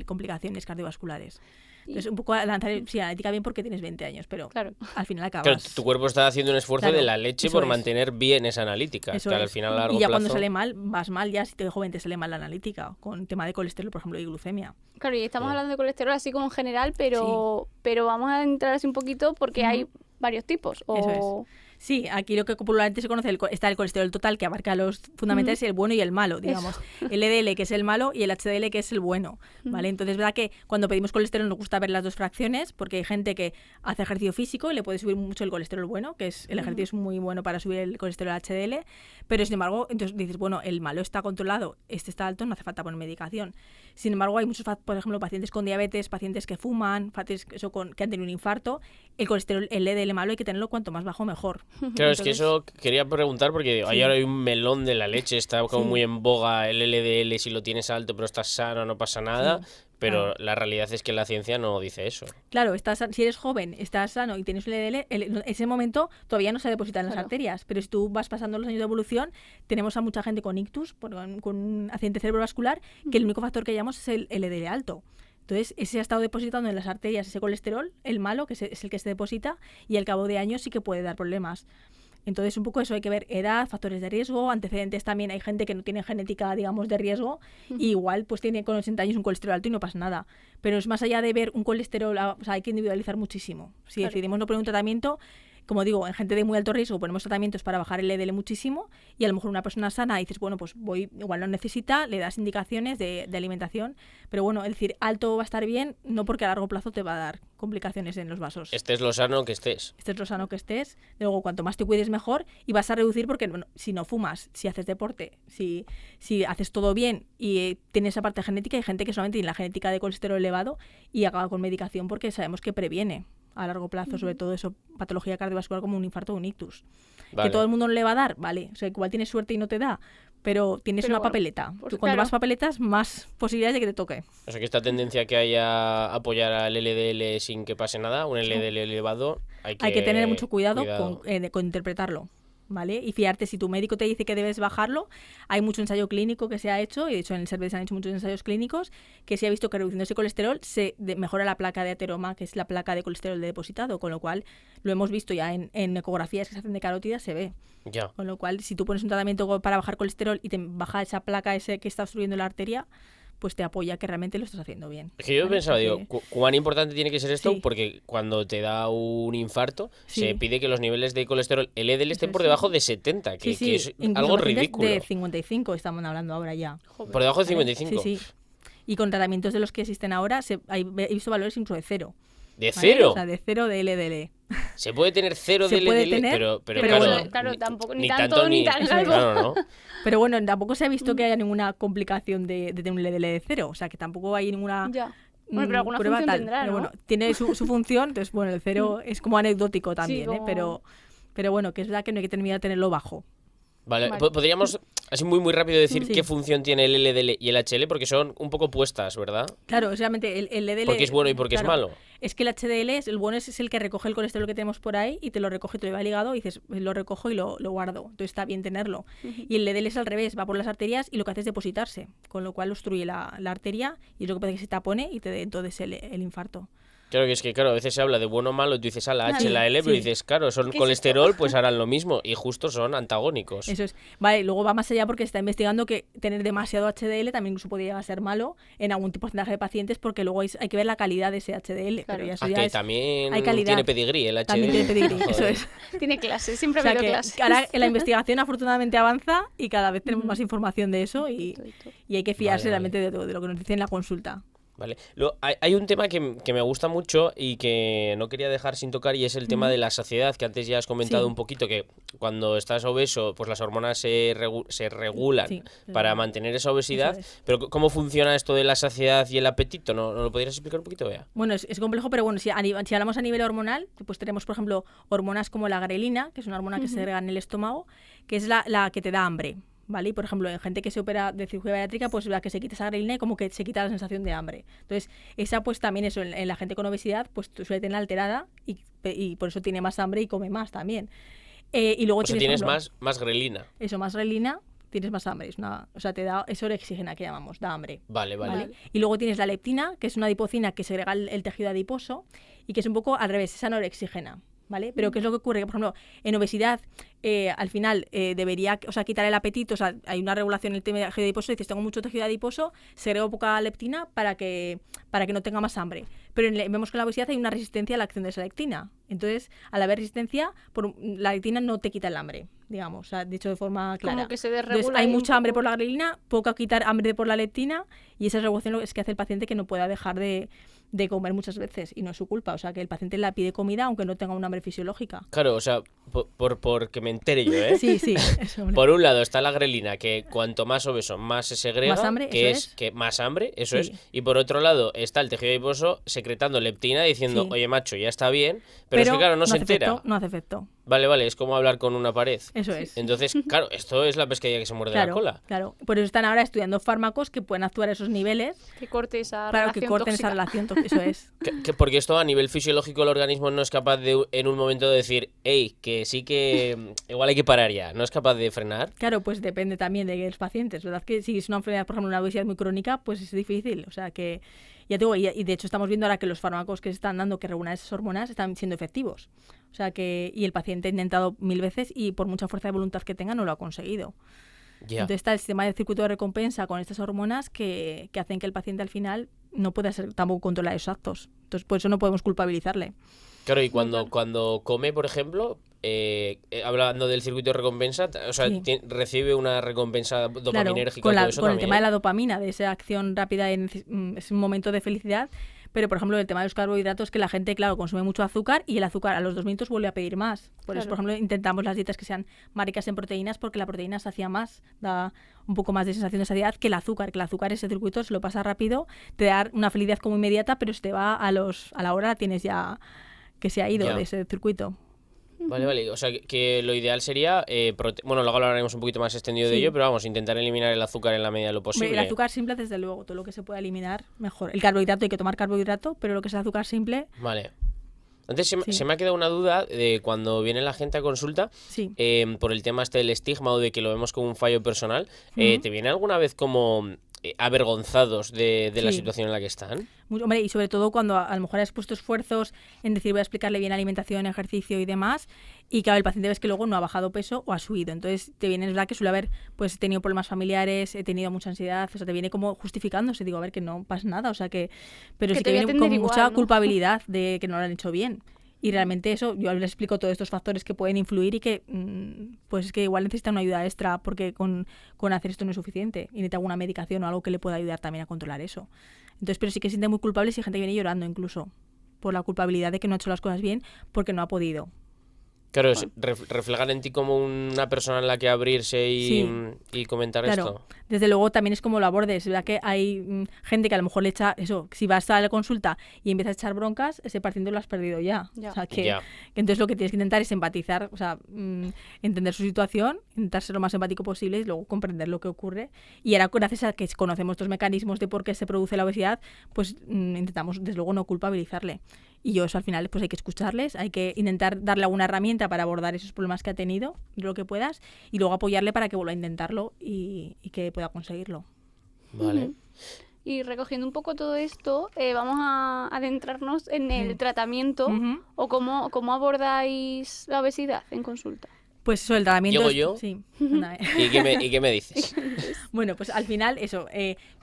complicaciones cardiovasculares. Entonces, un poco la analítica bien porque tienes 20 años, pero al final acabas... Claro, tu cuerpo está haciendo un esfuerzo de la leche por mantener bien esa analítica. Eso al final, a largo y ya plazo... cuando sale mal, vas mal ya, si te joven te sale mal la analítica, con tema de colesterol, por ejemplo, y glucemia. Claro, y estamos hablando de colesterol así como en general, pero vamos a entrar así un poquito porque hay varios tipos. Eso es. Sí, aquí lo que popularmente se conoce está el colesterol total, que abarca los fundamentales, el bueno y el malo, digamos. El LDL, que es el malo, y el HDL, que es el bueno, ¿vale? Entonces, es verdad que cuando pedimos colesterol nos gusta ver las dos fracciones, porque hay gente que hace ejercicio físico y le puede subir mucho el colesterol bueno, que es el ejercicio es muy bueno para subir el colesterol HDL, pero sin embargo, entonces dices, bueno, el malo está controlado, este está alto, no hace falta poner medicación. Sin embargo, hay muchos, por ejemplo, pacientes con diabetes, pacientes que fuman, pacientes que han tenido un infarto, el colesterol, el LDL malo hay que tenerlo cuanto más bajo mejor. Claro, entonces, es que eso quería preguntar porque ahora hay un melón de la leche, está como muy en boga el LDL, si lo tienes alto pero estás sano no pasa nada, pero la realidad es que la ciencia no dice eso. Claro, si eres joven, estás sano y tienes un LDL, en ese momento todavía no se deposita en las arterias, pero si tú vas pasando los años de evolución, tenemos a mucha gente con ictus, con un accidente cerebrovascular, que el único factor que llamamos es el LDL alto. Entonces, ese ha estado depositando en las arterias ese colesterol, el malo, que es el que se deposita, y al cabo de años sí que puede dar problemas. Entonces, un poco eso, hay que ver edad, factores de riesgo, antecedentes también. Hay gente que no tiene genética, digamos, de riesgo, y igual pues tiene con 80 años un colesterol alto y no pasa nada. Pero es más allá de ver un colesterol, o sea, hay que individualizar muchísimo. Si decidimos no poner un tratamiento, como digo, en gente de muy alto riesgo ponemos tratamientos para bajar el LDL muchísimo, y a lo mejor una persona sana dices, bueno, pues igual no necesita, le das indicaciones de alimentación, pero bueno, es decir, alto va a estar bien, no porque a largo plazo te va a dar complicaciones en los vasos. Estés lo sano que estés. Estés lo sano que estés. Luego, cuanto más te cuides mejor, y vas a reducir porque bueno, si no fumas, si haces deporte, si haces todo bien y tienes esa parte genética, hay gente que solamente tiene la genética de colesterol elevado y acaba con medicación porque sabemos que previene a largo plazo, sobre todo eso, patología cardiovascular como un infarto o un ictus. Vale. ¿Que todo el mundo no le va a dar? Vale. O sea, igual tienes suerte y no te da, pero tienes Pero una bueno, papeleta. pues Tú cuanto claro. más papeletas, más posibilidades de que te toque. O sea que esta tendencia que hay a apoyar al LDL sin que pase nada, un LDL elevado, hay Hay que tener mucho cuidado, cuidado. con interpretarlo, ¿vale? Y fiarte, si tu médico te dice que debes bajarlo, hay mucho ensayo clínico que se ha hecho, y de hecho en el CERVET se han hecho muchos ensayos clínicos, que se ha visto que reduciendo ese colesterol mejora la placa de ateroma, que es la placa de colesterol depositado, con lo cual lo hemos visto ya en ecografías que se hacen de carótida, se ve. Ya. Con lo cual, si tú pones un tratamiento para bajar colesterol y te baja esa placa ese que está obstruyendo la arteria, pues te apoya que realmente lo estás haciendo bien. Es que yo ¿vale? pensaba, Porque- digo, ¿cuán importante tiene que ser esto? Sí. Porque cuando te da un infarto, Sí. se pide que los niveles de colesterol LDL estén Eso por es. debajo de 70, que, Sí, sí, que es incluso algo pacientes ridículo. de 55 estamos hablando ahora ya. Joder. Por debajo de ¿vale? 55. Sí, sí. Y con tratamientos de los que existen ahora, he visto valores incluso de cero. ¿De ¿vale? cero? O sea, de cero de LDL. Se puede tener cero Se de puede LDL, tener, pero pero claro, bueno, claro, tampoco, ni tanto, ni tan Eso es. algo. Claro, ¿no? Pero bueno, tampoco se ha visto que haya ninguna complicación de tener un LDL de cero. O sea, que tampoco hay ninguna Ya. Bueno, pero alguna prueba función tal. tendrá, Pero ¿no? bueno, tiene su función. Entonces, bueno, el cero es como anecdótico también, como- pero bueno, que es verdad que no hay que terminar de tenerlo bajo. Vale, Vale. Podríamos así muy rápido decir Sí. qué función tiene el LDL y el HL, porque son un poco puestas, ¿verdad? Claro, es realmente el LDL... Porque es bueno y porque es claro, malo. Es que el HDL, el bueno es el que recoge el colesterol que tenemos por ahí y te lo recoge, te lo lleva al hígado y dices, lo recojo y lo guardo. Entonces está bien tenerlo. Y el LDL es al revés, va por las arterias y lo que hace es depositarse, con lo cual obstruye la arteria y es lo que pasa que se tapone y te dé entonces el infarto. Claro que es que, claro, a veces se habla de bueno o malo, tú dices a la H, Sí, la L, pero sí. dices, claro, son ¿Qué es colesterol, pues harán lo mismo, y justo son antagónicos. Eso es. Vale, luego va más allá porque se está investigando que tener demasiado HDL también incluso podría llegar a ser malo en algún porcentaje de pacientes porque luego hay que ver la calidad de ese HDL. Claro. Pero ya eso Ah, ya que es, también hay calidad. tiene pedigrí el HL. también tiene pedigrí, eso Joder. es. Tiene clase, siempre O ha sea habido que clase. ahora la investigación afortunadamente avanza y cada vez tenemos más información de eso y hay que fiarse Vale, vale. realmente de lo que nos dicen en la consulta. Vale. Luego, hay un tema que me gusta mucho y que no quería dejar sin tocar y es el tema de la saciedad, que antes ya has comentado Sí. un poquito, que cuando estás obeso, pues las hormonas se regulan Sí, para eso mantener esa obesidad. es. Pero ¿cómo funciona esto de la saciedad y el apetito? ¿No lo podrías explicar un poquito, Bea? Bueno, es complejo, pero bueno, si hablamos a nivel hormonal, pues tenemos, por ejemplo, hormonas como la grelina, que es una hormona que se segrega en el estómago, que es la que te da hambre, ¿vale? Y, por ejemplo, en gente que se opera de cirugía bariátrica, pues la que se quita esa grelina y como que se quita la sensación de hambre. Entonces, esa pues también eso, en la gente con obesidad, pues suele tener alterada y por eso tiene más hambre y come más también. Y luego O sea, tienes, tienes por ejemplo, más grelina. eso, más grelina, tienes más hambre. O sea, te da, es orexígena que llamamos, da hambre. Vale. ¿Vale? Y luego tienes la leptina, que es una adipocina que segrega el tejido adiposo y que es un poco al revés, es anorexígena. ¿Vale? Pero ¿qué es lo que ocurre? Que, por ejemplo, en obesidad, al final debería, o sea, quitar el apetito, o sea, hay una regulación en el tejido adiposo, dices, tengo mucho tejido adiposo, segrego poca leptina para que no tenga más hambre. Pero vemos que en la obesidad hay una resistencia a la acción de esa leptina. Entonces, al haber resistencia, la leptina no te quita el hambre, digamos, o sea, dicho de forma clara. Como que se Entonces, desregula. hay ahí un mucha hambre poco. por la grelina, poca quitar hambre por la leptina, y esa regulación es que hace el paciente que no pueda dejar de comer muchas veces, y no es su culpa. O sea, que el paciente la pide comida aunque no tenga un hambre fisiológica. Claro, o sea, por que me entere yo, ¿eh? Sí, sí. Eso, hombre. Por un lado está la grelina, que cuanto más obeso, más se segrega, Más hambre, que eso es es. que más hambre, eso Sí. es. Y por otro lado está el tejido adiposo secretando leptina diciendo, Sí. oye macho, ya está bien, pero es que claro, no se hace entera. efecto, no hace efecto. Vale, es como hablar con una pared. Eso es. Entonces, claro, esto es la pescadilla que se muerde la Claro, cola. claro. Por eso están ahora estudiando fármacos que pueden actuar a esos niveles Que corte esa para relación que corten tóxica. esa relación. Eso es. Porque esto a nivel fisiológico el organismo no es capaz de en un momento de decir, hey, que sí que igual hay que parar ya, no es capaz de frenar. Claro, pues depende también de los pacientes. ¿Verdad? Que si es una enfermedad, por ejemplo, una obesidad muy crónica, pues es difícil. O sea que, ya te digo, y de hecho estamos viendo ahora que los fármacos que se están dando que regulan esas hormonas están siendo efectivos. O sea que, y el paciente ha intentado 1000 veces y por mucha fuerza de voluntad que tenga no lo ha conseguido. Ya. Entonces está el sistema de circuito de recompensa con estas hormonas que hacen que el paciente al final no pueda ser tampoco controlar esos actos. Entonces por eso no podemos culpabilizarle. Claro, y cuando come, por ejemplo, hablando del circuito de recompensa, o sea, Sí. recibe una recompensa dopaminérgica con y todo eso el también. tema de la dopamina, de esa acción rápida, es un momento de felicidad. Pero, por ejemplo, el tema de los carbohidratos, que la gente, claro, consume mucho azúcar y el azúcar a los 2 minutos vuelve a pedir más. Por eso, Claro. por ejemplo, intentamos las dietas que sean más ricas en proteínas porque la proteína sacia más, da un poco más de sensación de saciedad que el azúcar. Que el azúcar, ese circuito, se lo pasa rápido, te da una felicidad como inmediata, pero se te va a la hora, tienes ya que se ha ido Ya. de ese circuito. Vale. O sea, que lo ideal sería, bueno, luego hablaremos un poquito más extendido de Sí. ello, pero vamos, intentar eliminar el azúcar en la medida de lo Hombre, posible. el azúcar simple, desde luego, todo lo que se pueda eliminar, mejor. El carbohidrato, hay que tomar carbohidrato, pero lo que es el azúcar simple, Vale. Antes Sí. se me ha quedado una duda de cuando viene la gente a consulta, sí. por el tema este del estigma o de que lo vemos como un fallo personal. Ujú. ¿Te viene alguna vez como avergonzados de la Sí. situación en la que están? Hombre, y sobre todo cuando a lo mejor has puesto esfuerzos en decir voy a explicarle bien alimentación, ejercicio y demás, y claro, el paciente ves que luego no ha bajado peso o ha subido. Entonces te viene, es verdad que suele haber, pues he tenido problemas familiares, he tenido mucha ansiedad, o sea, te viene como justificándose, digo, a ver, que no pasa nada, o sea que, pero Que sí te que voy a viene con atender mucha igual, ¿no? culpabilidad de que no lo han hecho bien. Y realmente eso, yo les explico todos estos factores que pueden influir y que pues es que igual necesitan una ayuda extra porque con hacer esto no es suficiente y necesita alguna medicación o algo que le pueda ayudar también a controlar eso. Entonces, pero sí que se sienten muy culpables y hay gente que viene llorando incluso por la culpabilidad de que no ha hecho las cosas bien porque no ha podido. Claro, es reflejar en ti como una persona en la que abrirse Sí. y comentar Claro, esto. desde luego también es como lo abordes, ¿verdad? Que hay gente que a lo mejor le echa eso, si vas a la consulta y empiezas a echar broncas, ese paciente lo has perdido ya. Ya. O sea, que Ya. entonces lo que tienes que intentar es empatizar, o sea, entender su situación, intentar ser lo más empático posible y luego comprender lo que ocurre. Y ahora, gracias a que conocemos estos mecanismos de por qué se produce la obesidad, pues intentamos, desde luego, no culpabilizarle. Y yo eso al final pues hay que escucharles, hay que intentar darle alguna herramienta para abordar esos problemas que ha tenido, lo que puedas, y luego apoyarle para que vuelva a intentarlo y que pueda conseguirlo. Vale. Ujú. Y recogiendo un poco todo esto, vamos a adentrarnos en el tratamiento Ujú. o cómo abordáis la obesidad en consulta. Pues eso, el tratamiento... ¿Llego es- yo? Sí. Anda, ¿Y qué me dices? Bueno, pues al final eso,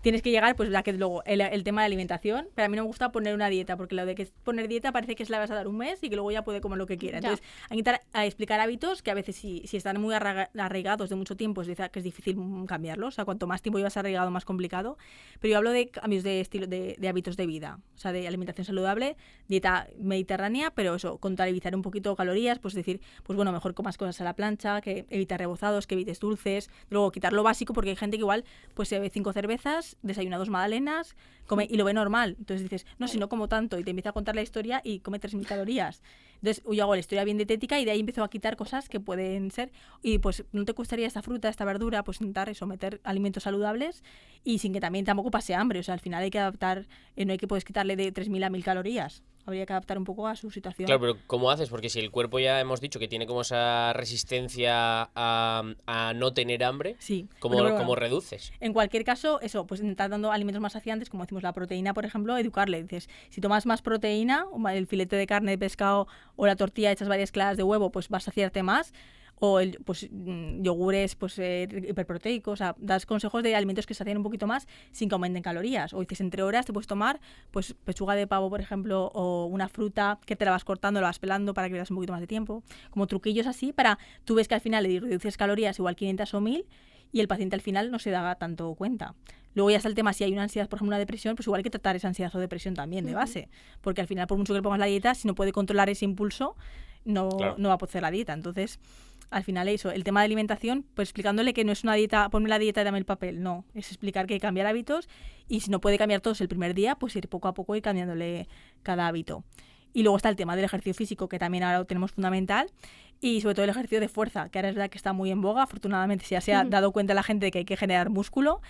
tienes que llegar, pues ya que luego el tema de alimentación, pero a mí no me gusta poner una dieta, porque lo de que poner dieta parece que se la vas a dar un mes y que luego ya puede comer lo que quiera. Ya. Entonces, hay que intentar explicar hábitos que a veces si están muy arraigados de mucho tiempo, que es difícil cambiarlos, o sea, cuanto más tiempo llevas arraigado, más complicado. Pero yo hablo de cambios de estilo, de hábitos de vida, o sea, de alimentación saludable, dieta mediterránea, pero eso, contabilizar un poquito calorías, pues decir, pues bueno, mejor comas cosas a la plancha, que evitar rebozados, que evites dulces, luego quitar lo básico, porque hay gente que igual pues se bebe 5 cervezas, desayuna 2 magdalenas, come y lo ve normal. Entonces dices, no, si no como tanto, y te empieza a contar la historia y come 3.000 calorías. Entonces yo hago la historia bien dietética y de ahí empiezo a quitar cosas que pueden ser, y pues no te gustaría esta fruta, esta verdura, pues intentar eso, meter alimentos saludables y sin que también tampoco pase hambre. O sea, al final hay que adaptar, no hay que puedes quitarle de 3.000 a 1.000 calorías. Habría que adaptar un poco a su situación. Claro, pero ¿cómo haces? Porque si el cuerpo ya hemos dicho que tiene como esa resistencia a no tener hambre, Sí. ¿cómo, Bueno, cómo reduces? En cualquier caso, eso, pues intentar dando alimentos más saciantes, como decimos la proteína, por ejemplo, educarle. Dices, si tomas más proteína, el filete de carne, de pescado o la tortilla hechas varias claras de huevo, pues vas a saciarte más. O yogures hiperproteicos, o sea, das consejos de alimentos que sacian un poquito más sin que aumenten calorías. O dices, entre horas te puedes tomar pues pechuga de pavo, por ejemplo, o una fruta que te la vas cortando, la vas pelando para que le das un poquito más de tiempo. Como truquillos así para, tú ves que al final le reduces calorías igual 500 o 1.000 y el paciente al final no se da tanto cuenta. Luego ya está el tema, si hay una ansiedad, por ejemplo, una depresión, pues igual hay que tratar esa ansiedad o depresión también de base. Porque al final, por mucho que le pongas la dieta, si no puede controlar ese impulso, no va a poder hacer la dieta. Entonces, al final eso, el tema de alimentación, pues explicándole que no es una dieta, ponme la dieta y dame el papel, no, es explicar que hay que cambiar hábitos y si no puede cambiar todos el primer día, pues ir poco a poco y cambiándole cada hábito. Y luego está el tema del ejercicio físico, que también ahora lo tenemos fundamental, y sobre todo el ejercicio de fuerza, que ahora es verdad que está muy en boga, afortunadamente ya se ha dado cuenta la gente de que hay que generar músculo,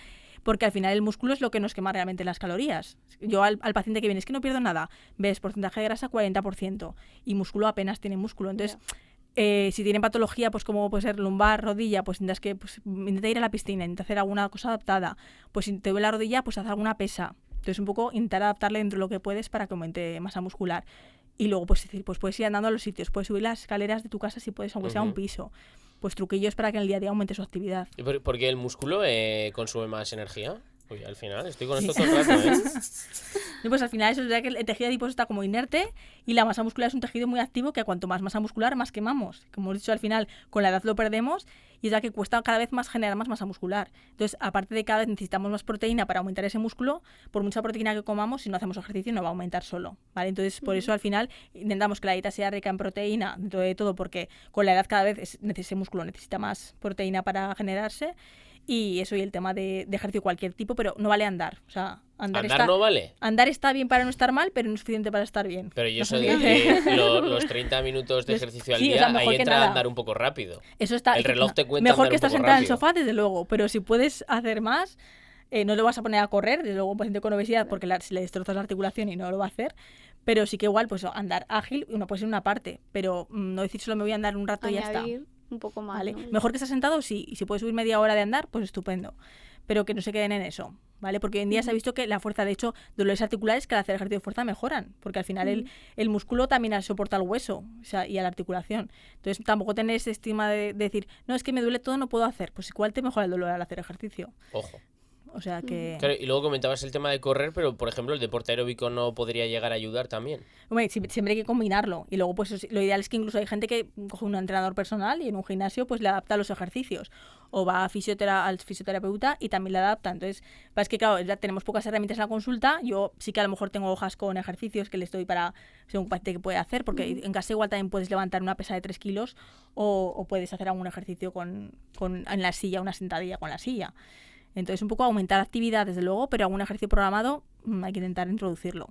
porque al final el músculo es lo que nos quema realmente las calorías. Yo al paciente que viene, es que no pierdo nada, ves porcentaje de grasa 40%, y músculo apenas tiene músculo, entonces... si tienen patología, pues como puede ser lumbar, rodilla, pues tendrás que intenta ir a la piscina, intenta hacer alguna cosa adaptada. Pues si te duele la rodilla, pues haz alguna pesa. Entonces un poco intentar adaptarle dentro de lo que puedes para que aumente masa muscular. Y luego pues decir, pues puedes ir andando a los sitios, puedes subir las escaleras de tu casa si puedes, aunque sea un piso. Pues truquillos para que en el día a día aumente su actividad. ¿Y por qué el músculo consume más energía? Uy, al final estoy con esto todo el rato, ¿eh? No, pues al final eso es verdad que el tejido adiposo está como inerte y la masa muscular es un tejido muy activo que a cuanto más masa muscular más quemamos. Como hemos dicho, al final con la edad lo perdemos y es ya que cuesta cada vez más generar más masa muscular. Entonces, aparte de cada vez necesitamos más proteína para aumentar ese músculo, por mucha proteína que comamos, si no hacemos ejercicio no va a aumentar solo, ¿vale? Entonces, por eso al final intentamos que la dieta sea rica en proteína dentro de todo porque con la edad cada vez ese músculo necesita más proteína para generarse. Y eso, y el tema de ejercicio de cualquier tipo, pero no vale andar. O sea, ¿Andar no vale? Andar está bien para no estar mal, pero no es suficiente para estar bien. Pero yo No eso sé de qué. que los 30 minutos de ejercicio al Sí, o día, sea, mejor ahí que entra nada. a andar un poco rápido. Eso está, El reloj te cuenta mejor andar que un estar poco sentada en el rápido. sofá, desde luego. Pero si puedes hacer más, no lo vas a poner a correr, desde luego un paciente con obesidad, porque si le destrozas la articulación y no lo va a hacer. Pero sí que igual, pues andar ágil, uno puede ser una parte, pero no decir solo me voy a andar un rato y ya está. Añadir un poco más, ¿Vale? ¿no? Mejor que estar sentado, sí, y si puedes subir media hora de andar, pues estupendo. Pero que no se queden en eso, ¿vale? Porque hoy en día se ha visto que la fuerza, de hecho, dolores articulares que al hacer ejercicio de fuerza mejoran, porque al final el músculo también soporta al hueso, o sea, y a la articulación. Entonces tampoco tener ese estigma de decir, no, es que me duele todo, no puedo hacer. Pues igual te mejora el dolor al hacer ejercicio. Ojo. O sea que... Claro, y luego comentabas el tema de correr, pero por ejemplo el deporte aeróbico no podría llegar a ayudar también. Hombre, siempre hay que combinarlo. Y luego, pues lo ideal es que incluso hay gente que coge un entrenador personal y en un gimnasio pues le adapta los ejercicios. O va al fisioterapeuta y también le adapta. Entonces, es que claro, ya tenemos pocas herramientas en la consulta. Yo sí que a lo mejor tengo hojas con ejercicios que les doy para según un paciente que puede hacer, porque en casa igual también puedes levantar una pesa de 3 kilos o puedes hacer algún ejercicio en la silla, una sentadilla con la silla. Entonces, un poco aumentar actividad, desde luego, pero algún ejercicio programado hay que intentar introducirlo.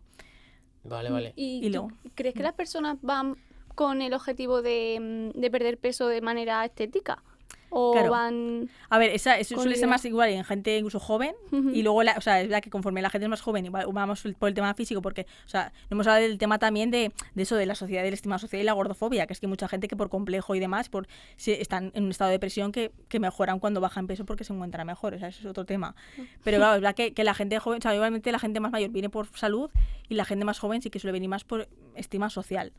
Vale. ¿Y luego- tú crees que las personas van con el objetivo de perder peso de manera estética? ¿O Claro. van...? A ver, eso Con suele ser idea. más igual en gente incluso joven. Ujú. Y luego, o sea, es verdad que conforme la gente es más joven, igual vamos por el tema físico, porque, o sea, no hemos hablado del tema también de eso, de la sociedad, del estigma social y la gordofobia, que es que hay mucha gente que por complejo y demás, están en un estado de depresión que mejoran cuando bajan peso porque se encuentran mejor. O sea, eso es otro tema. Pero claro, es verdad que la gente joven, o sea, igualmente la gente más mayor viene por salud y la gente más joven sí que suele venir más por estima social.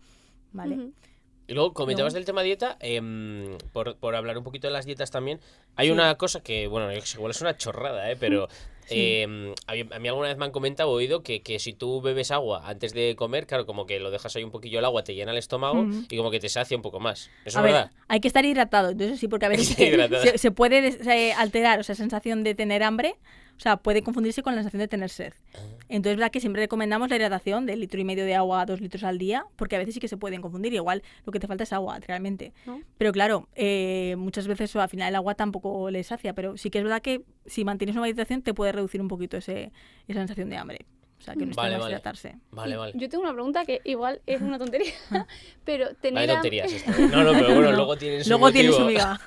¿Vale? Ujú. Y luego comentabas Luego- del tema dieta, por hablar un poquito de las dietas también, hay Sí. una cosa que, bueno, igual es una chorrada, pero Sí. a mí alguna vez me han comentado, oído, que si tú bebes agua antes de comer, claro, como que lo dejas ahí un poquillo el agua, te llena el estómago y como que te sacia un poco más. ¿Eso A es ver, verdad? hay que estar hidratado, entonces sí, porque a veces Sí, hidratado. se puede alterar, o sea, sensación de tener hambre, o sea, puede confundirse con la sensación de tener sed. Entonces, verdad que siempre recomendamos la hidratación de 1,5 litro de agua a 2 litros al día, porque a veces sí que se pueden confundir, igual lo que te falta es agua, realmente. ¿No? Pero claro, muchas veces al final el agua tampoco le sacia, pero sí que es verdad que si mantienes una hidratación te puede reducir un poquito esa sensación de hambre. O sea, que no está Vale, más vale. hidratarse. Vale. Yo tengo una pregunta que igual es una tontería, pero Vale, tener, tonterías esto. No, pero bueno, No. luego tienen su Luego tiene motivo. su miga.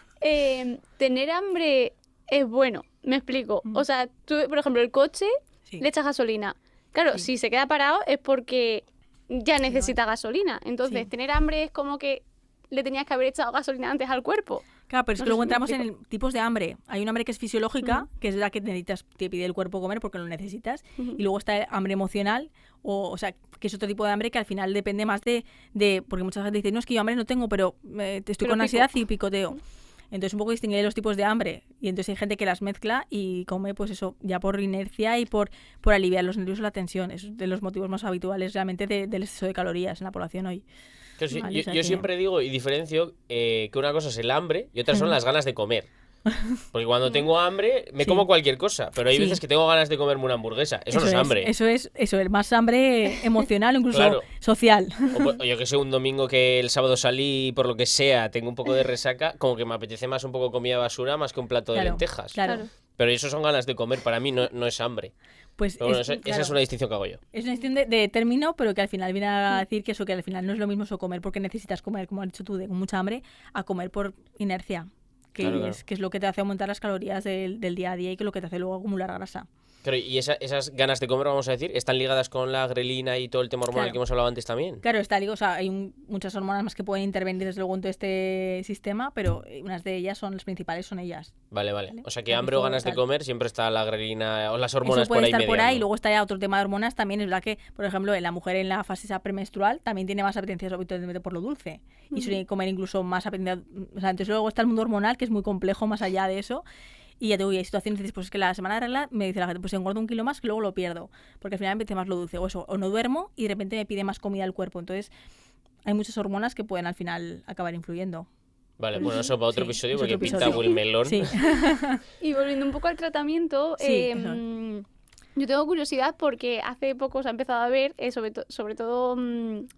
tener hambre es bueno, me explico. O sea, tú, por ejemplo, el coche Sí. le echas gasolina. Claro, Sí. si se queda parado es porque ya necesita gasolina. Entonces, Sí. tener hambre es como que le tenías que haber echado gasolina antes al cuerpo. Claro, pero es No que sé luego si me entramos en explico. tipos de hambre. Hay un hambre que es fisiológica, que es la que te pide el cuerpo comer porque lo necesitas. Ujú. Y luego está el hambre emocional, o sea, que es otro tipo de hambre que al final depende más de porque mucha gente dice, no, es que yo hambre no tengo, pero estoy Pero con pico. ansiedad y picoteo. Entonces un poco distinguir los tipos de hambre. Y entonces hay gente que las mezcla y come, pues eso, ya por inercia y por aliviar los nervios o la tensión. Es de los motivos más habituales realmente del exceso de calorías en la población hoy. Que sí, Vale, yo o sea yo que- siempre digo y diferencio que una cosa es el hambre y otra son las ganas de comer. Porque cuando tengo hambre me Sí. como cualquier cosa, pero hay Sí. veces que tengo ganas de comerme una hamburguesa. Eso no es hambre. Eso es más hambre emocional o incluso Claro. social. O yo que sé, un domingo que el sábado salí y por lo que sea, tengo un poco de resaca, como que me apetece más un poco comida basura más que un plato de Claro, lentejas. claro. Claro. Pero eso son ganas de comer, para mí no es hambre. Pues Pero bueno, esa claro, es una distinción que hago yo. es una cuestión de término, pero que al final viene a decir que eso, que al final no es lo mismo eso comer porque necesitas comer, como has dicho tú, con mucha hambre, a comer por inercia, que, Claro, es, claro. que es lo que te hace aumentar las calorías del día a día y que es lo que te hace luego acumular grasa. Claro, y esas ganas de comer, vamos a decir, están ligadas con la grelina y todo el tema hormonal Claro. que hemos hablado antes también. Claro, está digo, o sea, hay muchas hormonas más que pueden intervenir desde luego en todo este sistema, pero unas de ellas las principales son ellas. Vale. Vale. O sea que Porque hambre o esto ganas de tal. comer siempre está la grelina o las hormonas Eso puede por ahí estar por ahí, y mediando. luego está ya otro tema de hormonas también, es verdad que, por ejemplo, en la mujer en la fase esa premenstrual también tiene más apetencia habitualmente por lo dulce y suele comer incluso más apetencia, o sea, entonces luego está el mundo hormonal que es muy complejo más allá de eso. Y ya te digo, y hay situaciones que dices, pues es que la semana de regla me dice la gente, pues engordo 1 kilo más que luego lo pierdo, porque al final me apetece más lo dulce, o eso, o no duermo y de repente me pide más comida el cuerpo, entonces hay muchas hormonas que pueden al final acabar influyendo. Vale, bueno, eso para otro Sí, episodio es porque otro pinta episodio. buen melón. Sí. Y volviendo un poco al tratamiento, Sí, Yo tengo curiosidad porque hace poco se ha empezado a ver, sobre todo,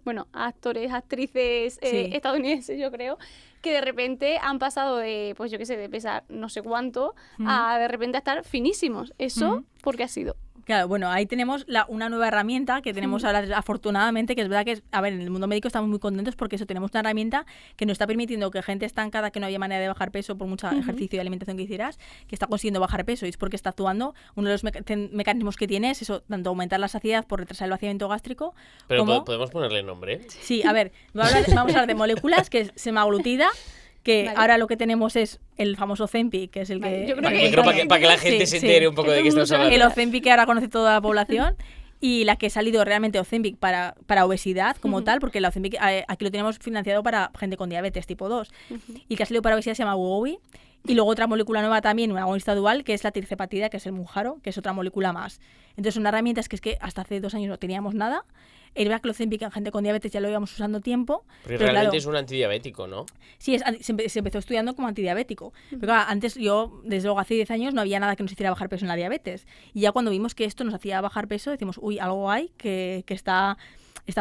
bueno, actores, actrices Sí. estadounidenses, yo creo, que de repente han pasado de, pues yo qué sé, de pesar no sé cuánto, a de repente a estar finísimos. ¿Eso por qué ha sido? Claro, bueno, ahí tenemos una nueva herramienta que tenemos ahora, afortunadamente, que es verdad que, a ver, en el mundo médico estamos muy contentos porque eso, tenemos una herramienta que nos está permitiendo que gente estancada, que no había manera de bajar peso por mucho ejercicio y alimentación que hicieras, que está consiguiendo bajar peso, y es porque está actuando. Uno de los mecanismos que tiene es eso, tanto aumentar la saciedad por retrasar el vaciamiento gástrico, Pero como... podemos ponerle nombre. Sí, a ver, vamos a hablar de moléculas, que es semaglutida, que Vale. ahora lo que tenemos es el famoso Ozempic, que es el Vale, que... yo creo Para que la gente se entere un poco de qué estamos hablando. El Ozempic que ahora conoce toda la población, y la que ha salido realmente Ozempic para obesidad como tal, porque el Ozempic aquí lo tenemos financiado para gente con diabetes tipo 2, y que ha salido para obesidad se llama Wegovy. Y luego otra molécula nueva también, una agonista dual, que es la tirzepatida, que es el Mounjaro, que es otra molécula más. Entonces son herramientas que es que hasta hace 2 años no teníamos nada. El verdad que el Ozempic en gente con diabetes ya lo íbamos usando tiempo. Pero pero realmente claro, es un antidiabético, ¿no? sí, se empezó estudiando como antidiabético. Pero claro, antes yo, desde luego hace 10 años, no había nada que nos hiciera bajar peso en la diabetes. Y ya cuando vimos que esto nos hacía bajar peso, decimos, uy, algo hay que está